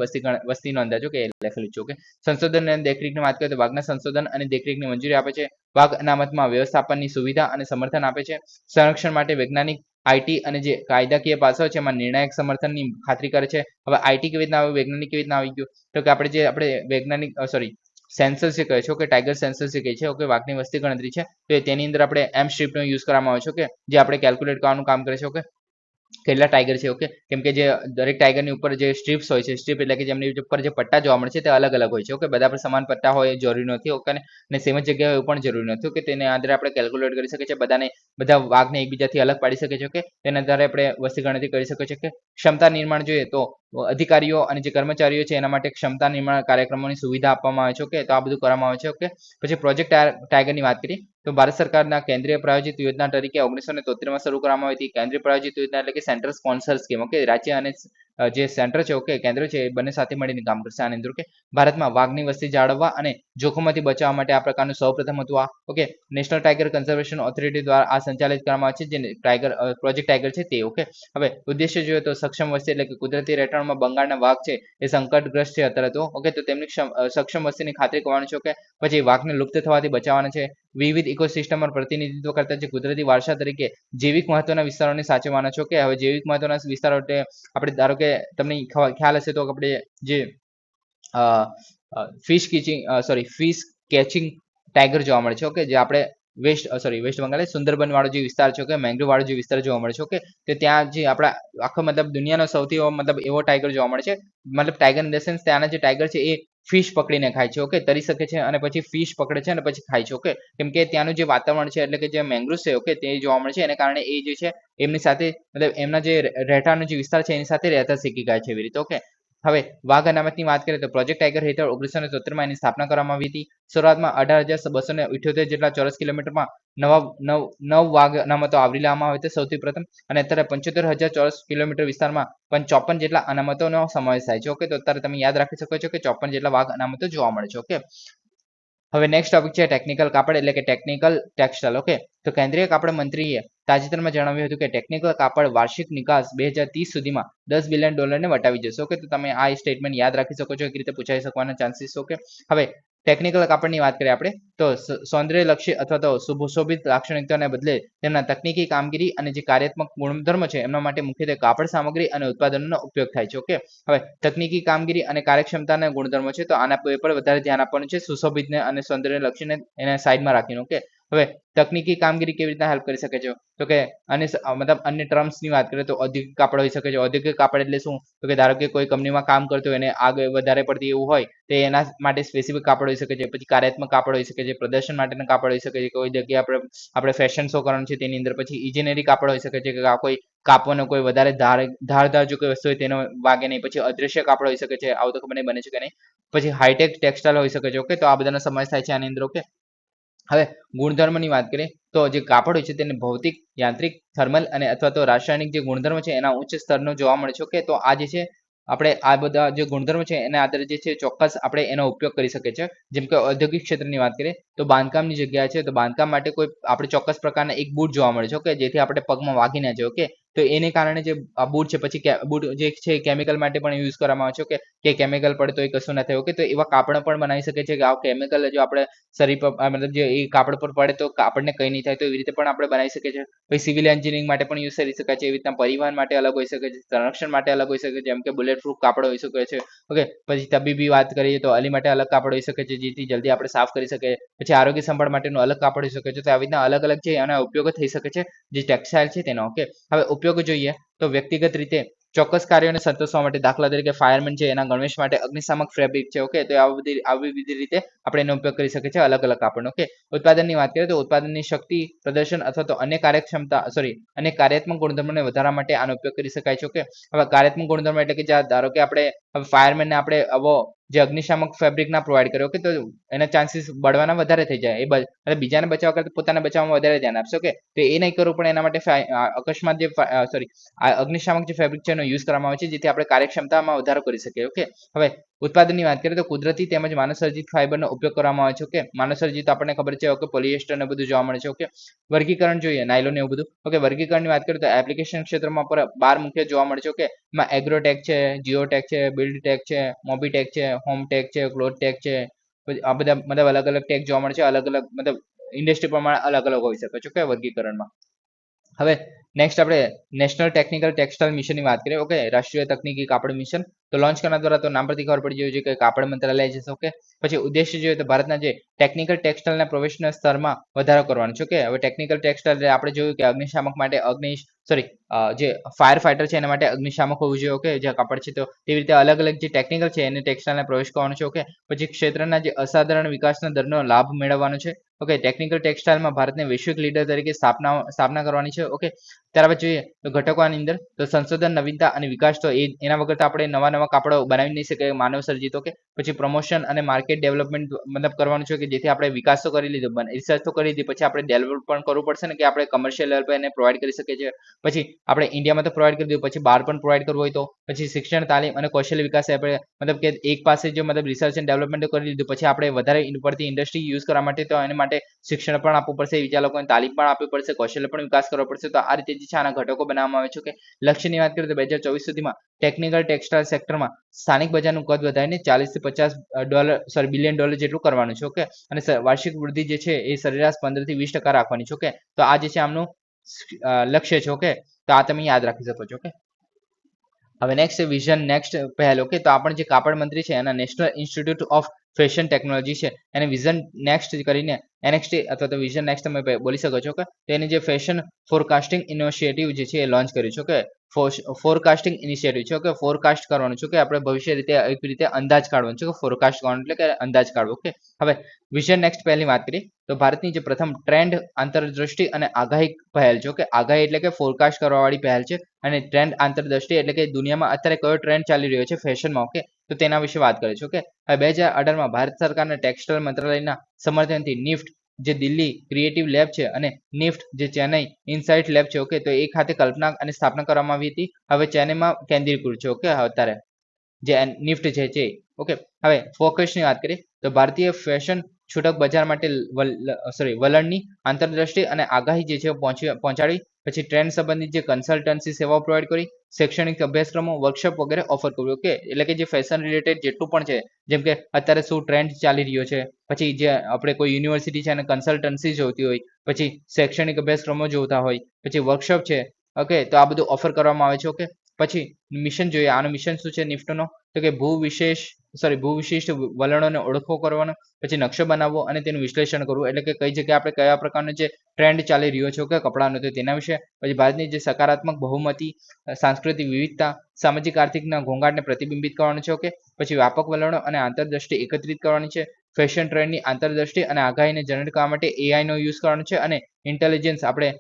વસ્તીનો અંદાજ. ઓકે, લખેલું છે. ઓકે, સંશોધન અને દેખરેખની વાત કરીએ તો વાઘના સંશોધન અને દેખરેખની મંજૂરી આપે છે. વાઘ અનામતમાં વ્યવસ્થાપનની સુવિધા અને સમર્થન આપે છે. સંરક્ષણ માટે વૈજ્ઞાનિક, આઈટી અને જે કાયદાકીય પાસાઓ છે એમાં નિર્ણાયક સમર્થનની ખાતરી કરે છે. હવે આઈટી કેવી રીતના આવ્યું, વૈજ્ઞાનિક કેવી રીતના આવી ગયું તો કે આપણે વૈજ્ઞાનિક સેન્સસ જે કહે છે. ઓકે, ટાઈગર સેન્સસ જે કહે છે. ઓકે, વાઘની વસ્તી ગણતરી છે તો તેની અંદર આપણે એમ સ્ટ્રીપનો યુઝ કરવામાં આવે છે. ઓકે, જે આપણે કેલ્ક્યુલેટ કરવાનું કામ કરે છે. ઓકે, કેટલા ટાઈગર છે. ઓકે, કેમ કે જે દરેક ટાઈગરની ઉપર જે સ્ટ્રીપ્સ હોય છે, સ્ટ્રીપ એટલે કે જેમની ઉપર જે પટ્ટા જોવા મળે છે તે અલગ અલગ હોય છે. ઓકે, બધા પર સમાન પટ્ટા હોય એ જરૂરી નથી. ઓકે, અને સેમ જ જગ્યાએ એવું પણ જરૂરી નથી. ઓકે, તેને આધારે આપણે કેલ્ક્યુલેટ કરી શકીએ છીએ, બધા વાઘને એકબીજાથી અલગ પાડી શકીએ છીએ. ઓકે, તેના આધારે આપણે વસ્તી ગણતરી કરી શકીએ છીએ. કે ક્ષમતા નિર્માણ જોઈએ તો અધિકારીઓ અને જે કર્મચારીઓ છે એના માટે ક્ષમતા નિર્માણ કાર્યક્રમોની સુવિધા આપવામાં આવે છે. ઓકે, તો આ બધું કરવામાં આવે છે. ઓકે, પછી પ્રોજેક્ટ ટાઈગરની વાત કરીએ તો ભારત સરકારના કેન્દ્રીય પ્રાયોજિત યોજના તરીકે 1973 માં શરૂ કરવામાં આવી હતી. કેન્દ્રીય પ્રાયોજિત યોજના એટલે કે સેન્ટ્રલ સ્પોન્સર સ્કીમ. ઓકે, રાજ્ય અને જે સેન્ટર છે. ઓકે, કેન્દ્ર છે એ બંને સાથે મળીને કામ કરશે આની અંદર. ઓકે, ભારતમાં વાઘની વસ્તી જાળવવા અને જોખમમાંથી બચાવવા માટે આ પ્રકારનું સૌપ્રથમ હતું. Okay, national tiger conservation authority દ્વારા આ સંચાલિત કરવામાં આવે છે જે પ્રોજેક્ટ ટાઈગર છે તે. ઓકે, હવે ઉદ્દેશ્ય જોઈએ તો સક્ષમ વસ્તી એટલે કે કુદરતી રહેઠાણમાં બંગાળના વાઘ છે એ સંકટગ્રસ્ત છે અત્યારે તો. ઓકે, તો તેમની સક્ષમ વસ્તીની ખાતરી કરવાની છે. ઓકે, પછી વાઘને લુપ્ત થવાથી બચાવવાના છે. વિવિધ ઇકોસિસ્ટમમાં પ્રતિનિધિત્વ કરતા જે કુદરતી વારસા તરીકે જૈવિક મહત્વના વિસ્તારોને સાચવવાના છે. ઓકે, હવે જૈવિક મહત્વના વિસ્તારો એટલે આપણે ધારો કે તમને ખ્યાલ હશે તો આપણે જે ફિશ કેચિંગ ટાઈગર જોવા મળે છે. ઓકે, જે આપણે વેસ્ટ બંગાળ સુંદરબન વાળો જે વિસ્તાર છે. ઓકે, મેંગ્રોવ વાળો જે વિસ્તાર જોવા મળે છે. ઓકે, તો ત્યાં જે આપણા આખો મતલબ દુનિયાનો સૌથી મતલબ એવો ટાઈગર જોવા મળે છે. મતલબ ટાઈગર ઇન ધ સેન્સ ત્યાંના જે ટાઈગર છે એ ફિશ પકડીને ખાય છે, ઓકે, તરી શકે છે અને પછી ફિશ પકડે છે અને પછી ખાય છે, ઓકે, કેમ કે ત્યાંનું જે વાતાવરણ છે એટલે કે જે મેંગ્રુવ્સ છે, ઓકે, તે જોવા મળે છે, એને કારણે એ જે છે એમની સાથે મતલબ એમના જે રહેઠાણનો જે વિસ્તાર છે એની સાથે રહેતા શીખી ગયા છે એવી રીતે, ઓકે. હવે વાઘ અનામતની વાત કરીએ તો પ્રોજેક્ટ ટાઈગર હેઠળ 1973માં એની સ્થાપના કરવામાં આવી હતી. શરૂઆતમાં 18,278 જેટલા ચોરસ કિલોમીટરમાં નવ વાઘ અનામતો આવરી લેવામાં આવે છે સૌથી પ્રથમ, અને અત્યારે 75,000 ચોરસ કિલોમીટર વિસ્તારમાં 54 જેટલા અનામતોનો સમાવેશ થાય છે, ઓકે. તો અત્યારે તમે યાદ રાખી શકો છો કે 54 જેટલા વાઘ અનામતો જોવા મળે છે, ઓકે. હવે નેક્સ્ટ ટોપિક છે ટેકનિકલ કાપડ એટલે કે ટેકનિકલ ટેક્સટાઇલ, ઓકે. તો કેન્દ્રીય કાપડ મંત્રીએ તાજેતરમાં જણાવ્યું હતું કે ટેકનિકલ કાપડ વાર્ષિક નિકાસ 2030 સુધીમાં $10 બિલિયન વટાવી જશે, ઓકે. તો તમે આ સ્ટેટમેન્ટ યાદ રાખી શકો છો, એક રીતે પૂછાઈ શકવાના ચાન્સીસ, ઓકે. હવે ટેકનિકલ કાપડની વાત કરીએ આપણે તો સૌંદર્યલક્ષી અથવા તો સુશોભિત લાક્ષણિકતાને બદલે તેમના તકનીકી કામગીરી અને જે કાર્યાત્મક ગુણધર્મ છે એમના માટે મુખ્યત્વે કાપડ સામગ્રી અને ઉત્પાદનોનો ઉપયોગ થાય છે, ઓકે. હવે તકનીકી કામગીરી અને કાર્યક્ષમતાના ગુણધર્મો છે તો આના પર વધારે ધ્યાન આપવાનું છે, સુશોભિતને અને સૌંદર્યલક્ષીને એને સાઈડમાં રાખીને, ઓકે. હવે તકનીકી કામગીરી કેવી રીતના હેલ્પ કરી શકે છે તો કે મતલબ અન્ય ટર્મ્સની વાત કરીએ તો ઔદ્યોગિક કાપડ હોઈ શકે છે. ઔદ્યોગિક કાપડ એટલે શું તો કે ધારો કે કોઈ કંપનીમાં કામ કરતો હોય અને આગ વધારે પડતી એવું હોય તો એના માટે સ્પેસિફિક કાપડ હોઈ શકે છે. પછી કાર્યાત્મક કાપડ હોઈ શકે છે, પ્રદર્શન માટેના કાપડ હોઈ શકે છે, કોઈ જગ્યાએ આપણે ફેશન શો કરવાનું છે તેની અંદર, પછી ઇજનેરી કાપડ હોઈ શકે છે કે કોઈ કાપવાનો કોઈ વધારે ધારદાર જો કોઈ વસ્તુ હોય તેનો વાગે નહીં, પછી અદ્રશ્ય કાપડ હોઈ શકે છે, આવું તો ખબર નહીં બને છે કે નહીં, પછી હાઈટેક ટેક્સટાઇલ હોઈ શકે છે, ઓકે. તો આ બધાનો સમાવેશ થાય છે આની અંદર, ઓકે. હવે ગુણધર્મની વાત કરીએ તો જે કાપડ હોય છે તેને ભૌતિક, યાંત્રિક, થર્મલ અને અથવા તો રાસાયણિક જે ગુણધર્મ છે એના ઉચ્ચ સ્તરનો જોવા મળે છે, ઓકે. તો આ જે છે આપણે આ બધા જે ગુણધર્મ છે એના આધારે જે છે ચોક્કસ આપણે એનો ઉપયોગ કરી શકીએ છીએ. જેમ કે ઔદ્યોગિક ક્ષેત્રની વાત કરીએ તો બાંધકામની જગ્યા છે તો બાંધકામ માટે કોઈ આપણે ચોક્કસ પ્રકારના એક બૂટ જોવા મળે છે, ઓકે, જેથી આપણે પગમાં વાગી ના જાય, ઓકે. તો એને કારણે જે આ બૂટ છે, પછી બૂટ જે છે કેમિકલ માટે પણ યુઝ કરવામાં આવે છે, ઓકે, કે કેમિકલ પડે તો એ કશું ના થાય, ઓકે. તો એવા કાપડ પણ બનાવી શકે છે કે આ કેમિકલ જો આપણે શરીર પર મતલબ જે એ કાપડ પર પડે તો કાપડને કંઈ નહીં થાય, તો એવી રીતે પણ આપણે બનાવી શકીએ છીએ. પછી સિવિલ એન્જિનિયરિંગ માટે પણ યુઝ કરી શકાય છે, એવી રીતના પરિવહન માટે અલગ હોઈ શકે છે, સંરક્ષણ માટે અલગ હોઈ શકે છે, જેમ કે બુલેટ પ્રૂફ કાપડ હોઈ શકે છે, ઓકે. પછી તબીબી વાત કરીએ તો અલી માટે અલગ કાપડ હોઈ શકે છે જેથી જલ્દી આપણે સાફ કરી શકીએ. પછી આરોગ્ય સંભાળ માટેનું અલગ કાપડ હોઈ શકે છે. તો આવી રીતના અલગ અલગ છે એના ઉપયોગો થઈ શકે છે જે ટેક્સટાઇલ છે તેનો, ઓકે. હવે ઉપયોગ જોઈએ તો વ્યક્તિગત રીતે ચોક્કસ કાર્યોને સંતોષવા માટે, દાખલા તરીકે ફાયરમેન છે એના ગણવેશ માટે અગ્નિશામક ફેબ્રિક છે, ઓકે. તો આવી વિવિધ રીતે આપણે એનો ઉપયોગ કરી શકીએ છીએ અલગ અલગ કાપડનો, ઓકે. ઉત્પાદનની વાત કરીએ તો ઉત્પાદનની શક્તિ, પ્રદર્શન અથવા તો અન્ય અન્ય કાર્યાત્મક ગુણધર્મોને વધારવા માટે આનો ઉપયોગ કરી શકાય છે, ઓકે. હવે કાર્યાત્મક ગુણધર્મો એટલે કે ધારો કે આપણે ફાયરમેનને આપણે આવો જે અગ્નિશામક ફેબ્રિક ના પ્રોવાઈડ કરે, ઓકે. તો એના ચાન્સીસ બળવાના વધારે થઈ જાય, એ બીજાને બચાવવા કરતા પોતાના બચાવવામાં વધારે ધ્યાન આપશે, ઓકે. તો એ નહીં કરવું પણ એના માટે અકસ્માત જે અગ્નિશામક જે ફેબ્રિક છે એનો યુઝ કરવામાં આવે છે જેથી આપણે કાર્યક્ષમતામાં વધારો કરી શકીએ, ઓકે. હવે ઉત્પાદનની વાત કરીએ તો કુદરતી તેમજ માનવસર્જિત ફાઇબરનો ઉપયોગ કરવામાં આવે છે, ઓકે. માનવસર્જિત આપણને ખબર છે, ઓકે, પોલિએસ્ટર ને બધું જોવા મળે છે, ઓકે. વર્ગીકરણ જોઈએ નાયલોન એવું બધું, ઓકે. વર્ગીકરણની વાત કરીએ તો એપ્લિકેશન ક્ષેત્રમાં પર 12 મુખ્ય જોવા મળે છે, ઓકે. એમાં એગ્રોટેક છે, જીઓટેક છે, બિલ્ડટેક છે, મોબીટેક છે, હોમટેક છે, ક્લોથટેક છે, આ બધા મતલબ અલગ અલગ ટેક જોવા મળે છે, અલગ અલગ મતલબ ઇન્ડસ્ટ્રી પ્રમાણે અલગ અલગ હોઈ શકે છે, ઓકે, વર્ગીકરણમાં. હવે નેક્સ્ટ આપણે નેશનલ ટેકનિકલ ટેક્સટાઇલ મિશનની વાત કરીએ, ઓકે. રાષ્ટ્રીય તકનીકી કાપડ મિશન તો લોન્ચ કરનાર દ્વારા તો નામ પરથી ખબર પડી જાય છે કે કાપડ મંત્રાલય છે, ઓકે. પછી ઉદ્દેશ્ય જોઈએ તો ભારતના જે ટેકનિકલ ટેક્સટાઇલના પ્રોફેશનલ સ્તરમાં વધારો કરવાનો છે, ઓકે. હવે ટેકનિકલ ટેક્સટાઇલ આપણે જોયું કે અગ્નિશામક માટે જે ફાયર ફાઈટર છે એના માટે અગ્નિશામક હોવું જોઈએ, ઓકે, જે કાપડ છે તો તેવી રીતે અલગ અલગ જે ટેકનિકલ છે એને ટેક્સટાઇલને પ્રવેશ કરવાનો છે, ઓકે. પછી ક્ષેત્રના જે અસાધારણ વિકાસના દરનો લાભ મેળવવાનો છે, ઓકે. ટેકનિકલ ટેક્સટાઇલમાં ભારતને વૈશ્વિક લીડર તરીકે સ્થાપના કરવાની છે, ઓકે. ત્યારબાદ જોઈએ તો ઘટકોની અંદર તો સંશોધન, નવીનતા અને વિકાસ તો એના વગર તો આપણે નવા કાપડો બનાવી નહીં શકીએ માનવ સર્જિત, ઓકે. પછી પ્રમોશન અને માર્કેટ ડેવલપમેન્ટ મતલબ કરવાનું છે કે જેથી આપણે વિકાસ તો કરી લીધો, રિસર્ચ તો કરી લીધી, પછી આપણે ડેવલપ પણ કરવું પડશે ને કે આપણે કમર્શિયલ લેવલ પર એને પ્રોવાઈડ કરી શકીએ છીએ. પછી આપણે ઇન્ડિયામાં તો પ્રોવાઈડ કરી દીધું, પછી બહાર પણ પ્રોવાઈડ કરવું હોય તો પછી શિક્ષણ, તાલીમ અને કૌશલ્ય વિકાસ આપણે મતલબ કે એક પાસે જો મતલબ રિસર્ચ એન્ડ ડેવલપમેન્ટ કરી લીધું, પછી આપણે વધારે પડતી ઇન્ડસ્ટ્રી યુઝ કરવા માટે તો એના માટે શિક્ષણ પણ આપવું પડશે, બીજા લોકોને તાલીમ પણ આપવી પડશે, કૌશલ્ય પણ વિકાસ કરવો પડશે. તો આ રીતે જે છે આના ઘટકો બનાવવામાં આવે છે, કે લક્ષ્યની વાત કરીએ તો 2024 સુધીમાં ટેકનિકલ ટેક્સટાઇલ સેક્ટરમાં સ્થાનિક બજારનું કદ વધારીને $40 થી $50 બિલિયન જેટલું કરવાનું છે, ઓકે. અને વાર્ષિક વૃદ્ધિ જે છે એ સરેરાશ 15 થી 20% રાખવાની છે, ઓકે. તો આ જે છે આમનું લક્ષ્ય છે, ઓકે. તો આ તમે યાદ રાખી શકો છો, ઓકે. હવે નેક્સ્ટ વિઝન નેક્સ્ટ પહેલ, ઓકે. તો આપણે જે કાપડ મંત્રી છે એના national institute of fashion technology છે એને વિઝન નેક્સ્ટ કરીને એનએક્સટી અથવા તો વિઝન નેક્સ્ટ તમે બોલી શકો છો કે તેની જે ફેશન ફોરકાસ્ટિંગ ઇનિશિયેટિવ જે છે એ લોન્ચ કર્યું છે કે ફોરકાસ્ટિંગ ઇનિશિયેટિવ છે કે ફોરકાસ્ટ કરવાનું છે કે આપણે ભવિષ્ય રીતે એક રીતે અંદાજ કાઢવાનું છે કે ફોરકાસ્ટ કરવાનું એટલે કે અંદાજ કાઢવો. ઓકે, હવે વિઝન નેક્સ્ટ પહેલની વાત કરીએ તો ભારતની જે પ્રથમ ટ્રેન્ડ આંતરદ્રષ્ટિ અને આગાહી પહેલ છે કે આગાહી એટલે કે ફોરકાસ્ટ કરવાવાળી પહેલ છે અને ટ્રેન્ડ આંતરદ્રષ્ટિ એટલે કે દુનિયામાં અત્યારે કયો ટ્રેન્ડ ચાલી રહ્યો છે ફેશનમાં. ઓકે, તો તેના વિશે વાત કરીએ છીએ. ઓકે, હવે 2018માં ભારત સરકારના ટેક્સટાઇલ મંત્રાલયના સમર્થનથી નિફ્ટ જે દિલ્હી ક્રિએટિવ લેબ છે અને નિફ્ટ જે ચેન્નઈ ઇનસાઇટ લેબ છે. ઓકે, તો એ ખાતે કલ્પના અને સ્થાપના કરવામાં આવી હતી. હવે ચેન્નઈમાં કેન્દ્રીકૃત છે. ઓકે, અત્યારે જે નિફ્ટ છે. ઓકે, હવે ફોકસની વાત કરીએ તો ભારતીય ફેશન છૂટક બજાર માટે વલણની આંતરદ્રષ્ટિ અને આગાહી જે છે પહોંચાડી, પછી ટ્રેન્ડ સંબંધિત જે કન્સલ્ટન્સી સેવાઓ પ્રોવાઈડ કરી, શૈક્ષણિક અભ્યાસક્રમો વર્કશોપ વગેરે ઓફર કર્યું. ઓકે, એટલે કે જે ફેશન રિલેટેડ જેટલું પણ છે, જેમ કે અત્યારે શું ટ્રેન્ડ ચાલી રહ્યો છે, પછી જે આપણે કોઈ યુનિવર્સિટી છે અને કન્સલ્ટન્સી જોતી હોય, પછી શૈક્ષણિક અભ્યાસક્રમો જોતા હોય, પછી વર્કશોપ છે. ઓકે, તો આ બધું ઓફર કરવામાં આવે છે. ઓકે, પછી મિશન જોઈએ, આનો મિશન શું છે નિફ્ટનો, તો કે ભૂવિશિષ્ટ વલણોને ઓળખો કરવાનો, પછી નકશો બનાવવો અને તેનું વિશ્લેષણ કરવું, એટલે કે કઈ જગ્યાએ આપણે કયા પ્રકારનો જે ટ્રેન્ડ ચાલી રહ્યો છે કે કપડાનો તો તેના વિશે, પછી ભારતની જે સકારાત્મક બહુમતી, સાંસ્કૃતિક વિવિધતા, સામાજિક આર્થિકના ઘોંઘાટને પ્રતિબિંબિત કરવાનું છે. ઓકે, પછી વ્યાપક વલણો અને આંતરદ્રષ્ટિ એકત્રિત કરવાની છે, ફેશન ટ્રેન્ડની આંતરદ્રષ્ટિ અને આગાહીને જનરેટ કરવા માટે AI નો યુઝ કરવાનો છે અને ઇન્ટેલિજન્સ આપણે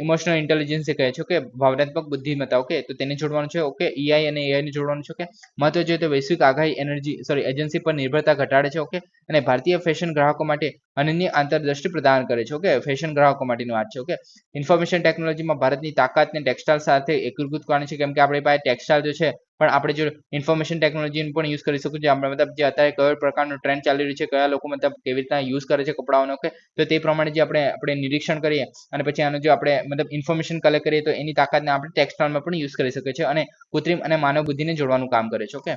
ઇમોશનલ ઇન્ટેલિજન્સ કહે છે કે ભાવનાત્મક બુદ્ધિમત્તા. ઓકે, તો તેને જોડવાનું છે. ઓકે, EI અને AI ને જોડવાનું છે. ઓકે, મહત્વ જોઈએ તો વૈશ્વિક આગાહી એજન્સી પર નિર્ભરતા ઘટાડે છે. ઓકે, અને ભારતીય ફેશન ગ્રાહકો માટે અનન્ય આંતરદ્રષ્ટિ પ્રદાન કરે છે. ઓકે, ફેશન ગ્રાહકો માટેની વાત છે. ઓકે, ઇન્ફોર્મેશન ટેકનોલોજીમાં ભારતની તાકાતને ટેક્સટાઇલ સાથે એકીકૃત કરવાની છે, કેમ કે આપણી પાસે ટેક્સટાઇલ જો છે પણ આપણે જો ઇન્ફોર્મેશન ટેકનોલોજીનો પણ યુઝ કરી શકું છું. આપણે મતલબ જે અત્યારે કયો પ્રકારનો ટ્રેન્ડ ચાલી રહ્યું છે, કયા લોકો મતલબ કેવી રીતના યુઝ કરે છે કપડાઓનો. ઓકે, તો તે પ્રમાણે જે આપણે નિરીક્ષણ કરીએ અને પછી આનો જો આપણે મતલબ ઇન્ફોર્મેશન કલેક્ટ કરીએ તો એની તાકાતને આપણે ટેક્સટાઇલમાં પણ યુઝ કરી શકીએ છીએ અને કૃત્રિમ અને માનવ બુદ્ધિને જોડવાનું કામ કરે છે. ઓકે,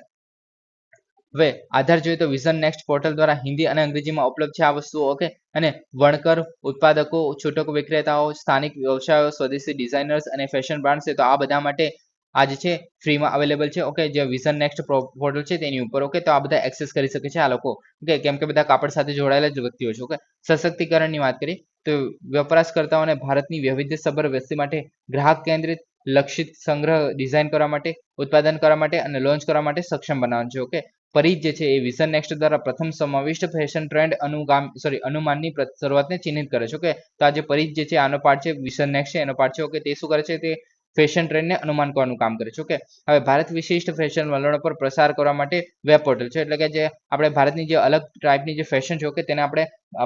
હવે આધાર જોઈએ તો વિઝન નેક્સ્ટ પોર્ટલ દ્વારા હિન્દી અને અંગ્રેજીમાં ઉપલબ્ધ છે આ વસ્તુઓ. ઓકે, અને વણકર ઉત્પાદકો, છૂટક વિક્રેતાઓ, સ્થાનિક વ્યવસાયો, સ્વદેશી ડિઝાઇનર્સ અને ફેશન બ્રાન્ડ્સ છે, તો આ બધા માટે આ જે છે ફ્રીમાં અવેલેબલ છે. ઓકે, જે વિઝન નેક્સ્ટ પોર્ટલ છે તેની ઉપર. ઓકે, તો આ બધા એક્સેસ કરી શકે છે આ લોકો. ઓકે, કેમ કે બધા કાપડ સાથે જોડાયેલા જ વ્યક્તિઓ છે. ઓકે, સશક્તિકરણની વાત કરીએ તો વપરાશકર્તાઓને ભારતની વૈવિધ્યસભર વસ્તી માટે ગ્રાહક કેન્દ્રિત લક્ષિત સંગ્રહ ડિઝાઇન કરવા માટે, ઉત્પાદન કરવા માટે અને લોન્ચ કરવા માટે સક્ષમ બનાવવાનું છે. ઓકે, પરિચ જે છે એ વિઝન નેક્સ્ટ દ્વારા પ્રથમ સમાવિષ્ટ ફેશન ટ્રેન્ડ અનુમાનની શરૂઆતને ચિહ્નિત કરે છે. ઓકે, તો આ જે પરિચ જે છે આનો પાર્ટ છે, વિઝન નેક્સ્ટ છે એનો પાર્ટ છે. ઓકે, તે શું કરે છે, તે ફેશન ટ્રેન્ડને અનુમાન કરવાનું કામ કરે છે. ઓકે, હવે ભારત વિશિષ્ટ ફેશન વલણો પર પ્રસાર કરવા માટે વેબ પોર્ટલ છે, એટલે કે જે આપણે ભારતની જે અલગ ટાઈપની જે ફેશન છે. ઓકે, તેને આપણે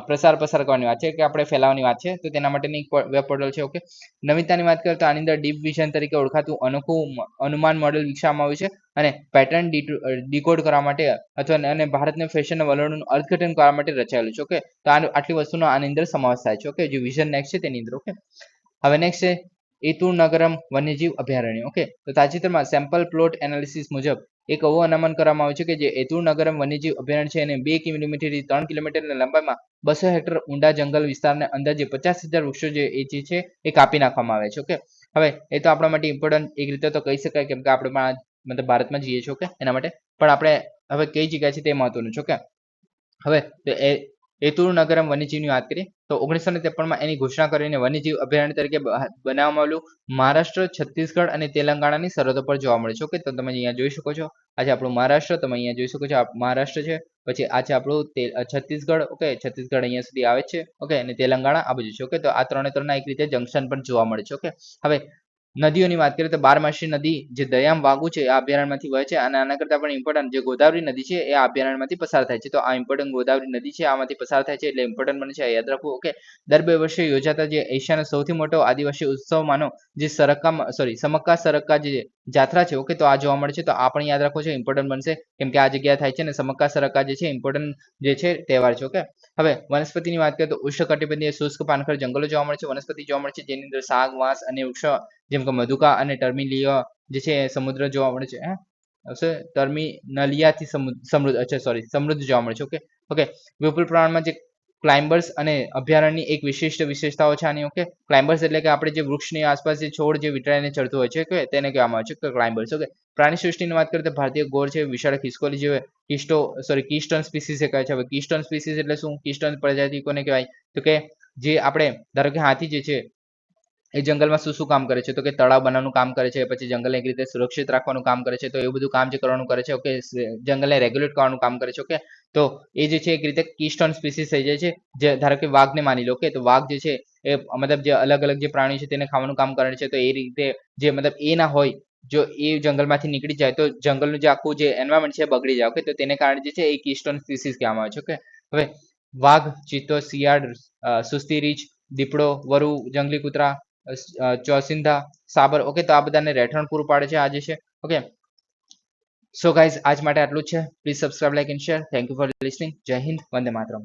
પ્રસાર કરવાની વાત છે કે આપણે ફેલાવવાની વાત છે, તો તેના માટેની વેબ પોર્ટલ છે. ઓકે, નવીનતાની વાત કરીએ તો આની અંદર ડીપ વિઝન તરીકે ઓળખાતું અનોખું અનુમાન મોડેલ વિકસાવવામાં આવ્યું છે અને પેટર્ન ડીકોડ કરવા માટે અથવા અને ભારતના ફેશન વલણોનું અર્થઘટન કરવા માટે રચાયેલું છે. ઓકે, તો આટલી વસ્તુનો આની અંદર સમાવેશ થાય છે. ઓકે, જે વિઝન નેક્સ્ટ છે તેની અંદર. ઓકે, હવે નેક્સ્ટ છે એતુર નગરમ વન્યજીવ અભયારણ્ય. ઓકે, તો તાજેતરમાં સેમ્પલ પ્લોટ એનાલિસિસ મુજબ એક એવું અનુમાન કરવામાં આવ્યું છે કે જે એતુર નગરમ વન્યજીવ અભયારણ્ય છે એને 2 કિલોમીટરથી 3 કિલોમીટરની લંબાઈમાં 200 હેક્ટર ઊંડા જંગલ વિસ્તારને અંદાજે 50,000 વૃક્ષો જે છે એ કાપી નાખવામાં આવે છે. ઓકે, હવે એ તો આપણા માટે ઇમ્પોર્ટન્ટ એક રીતે તો કહી શકાય, કેમ કે આપણે મતલબ ભારતમાં જઈએ છીએ. ઓકે, એના માટે પણ આપણે હવે કઈ જગ્યા છે તે મહત્વનું છે. ઓકે, હવે એતુર નગરમ વન્યજીવની વાત કરીએ તો 1953માં એની ઘોષણા કરીને વન્યજીવ અભયારણ્ય તરીકે બનાવવામાં આવેલું મહારાષ્ટ્ર, છત્તીસગઢ અને તેલંગાણાની સરહદો પર જોવા મળે છે. ઓકે, તો તમે અહીંયા જોઈ શકો છો, આ છે આપણું મહારાષ્ટ્ર, તમે અહીંયા જોઈ શકો છો આ મહારાષ્ટ્ર છે, પછી આ છે આપણું છત્તીસગઢ. ઓકે, છત્તીસગઢ અહીંયા સુધી આવે છે. ઓકે, અને તેલંગાણા આ બાજુ છે. ઓકે, તો આ ત્રણેના એક રીતે જંકશન પણ જોવા મળે છે. ઓકે, હવે નદીઓની વાત કરીએ તો બારમાસી નદી જે દયામ વાગુ છે આ અભયારણ્યમાંથી વહે છે અને આના કરતા પણ ઇમ્પોર્ટન્ટ જે ગોદાવરી નદી છે એ આ અભયારણ્યમાંથી પસાર થાય છે. તો આ ઇમ્પોર્ટન્ટ ગોદાવરી નદી છે આમાંથી પસાર થાય છે એટલે ઇમ્પોર્ટન્ટ બને છે, યાદ રાખવું. ઓકે, દર 2 વર્ષે યોજાતા જે એશિયાનો સૌથી મોટો આદિવાસી ઉત્સવમાંનો જે સમક્કા સરક્કા જે જાત્રા છે. ઓકે, તો આ જોવા મળે છે, તો આ પણ યાદ રાખવો છે, ઇમ્પોર્ટન્ટ બનશે, કેમ કે આ જગ્યા થાય છે ને સમક્કા સરક્કા જે છે ઇમ્પોર્ટન્ટ જે છે તહેવાર છે. ઓકે, હવે વનસ્પતિની વાત કરીએ તો ઉષ્ણકટિબંધીય શુષ્ક પાનખર જંગલો જોવા મળે છે, વનસ્પતિ જોવા મળે છે જેની અંદર શાક, વાંસ અને વૃક્ષો જેમ કે મધુકા અને ટર્મિલિયા જે છે સમુદ્ર જોવા મળે છે. ટર્મિનલિયાથી સમૃદ્ધ જોવા મળે છે. ઓકે, વિપુલ પ્રમાણમાં જે ક્લાઇમ્બર્સ અને અભયારણ્યની એક વિશિષ્ટ વિશેષતાઓ છે આની. ઓકે, ક્લાઇમ્બર્સ એટલે કે આપણે જે વૃક્ષની આસપાસ જે છોડ જે વિતરાઈને ચડતું હોય છે કે તેને કહેવામાં આવે છે કે ક્લાઇમ્બર્સ. ઓકે, પ્રાણી સૃષ્ટિની વાત કરીએ તો ભારતીય ગોળ છે, વિશાળ ખિસકોલી જેવા કીસ્ટોન સ્પીસીસ કહે છે. હવે કીસ્ટોન સ્પીસીસ એટલે શું? કીસ્ટોન પ્રજાતિ કોને કહેવાય? તો કે જે આપણે ધારો કે હાથી જે છે એ જંગલમાં શું કામ કરે છે? તો કે તળાવ બનાવવાનું કામ કરે છે, પછી જંગલને એક રીતે સુરક્ષિત રાખવાનું કામ કરે છે. તો એવું બધું કામ જે કરવાનું કરે છે. ઓકે, જંગલને રેગ્યુલેટ કરવાનું કામ કરે છે. ઓકે, તો એ જે છે એક રીતે કીસ્ટોન સ્પીસીસ થઈ જાય છે. જે ધારો કે વાઘને માની લો. ઓકે, તો વાઘ જે છે એ મતલબ જે અલગ અલગ જે પ્રાણીઓ છે તેને ખાવાનું કામ કરે છે. તો એ રીતે જે મતલબ એ ના હોય, જો એ જંગલમાંથી નીકળી જાય તો જંગલનું જે આખું જે એન્વાયરમેન્ટ છે બગડી જાય. ઓકે, તો તેને કારણે જે છે એ કીસ્ટોન સ્પીસીસ કહેવામાં આવે છે. ઓકે, હવે વાઘ, ચિત્તો, શિયાળ, સુસ્તી રીંછ, દીપડો, વરુ, જંગલી કૂતરા, ચોસિંદા, સાબર. ઓકે, તો આ બધાને રહેઠાણ પૂરું પાડે છે આ જે છે. ઓકે, સો ગાઈઝ આજ માટે આટલું જ છે. Please subscribe, like and share. Thank you for listening. જય હિન્દ, વંદે માતરમ.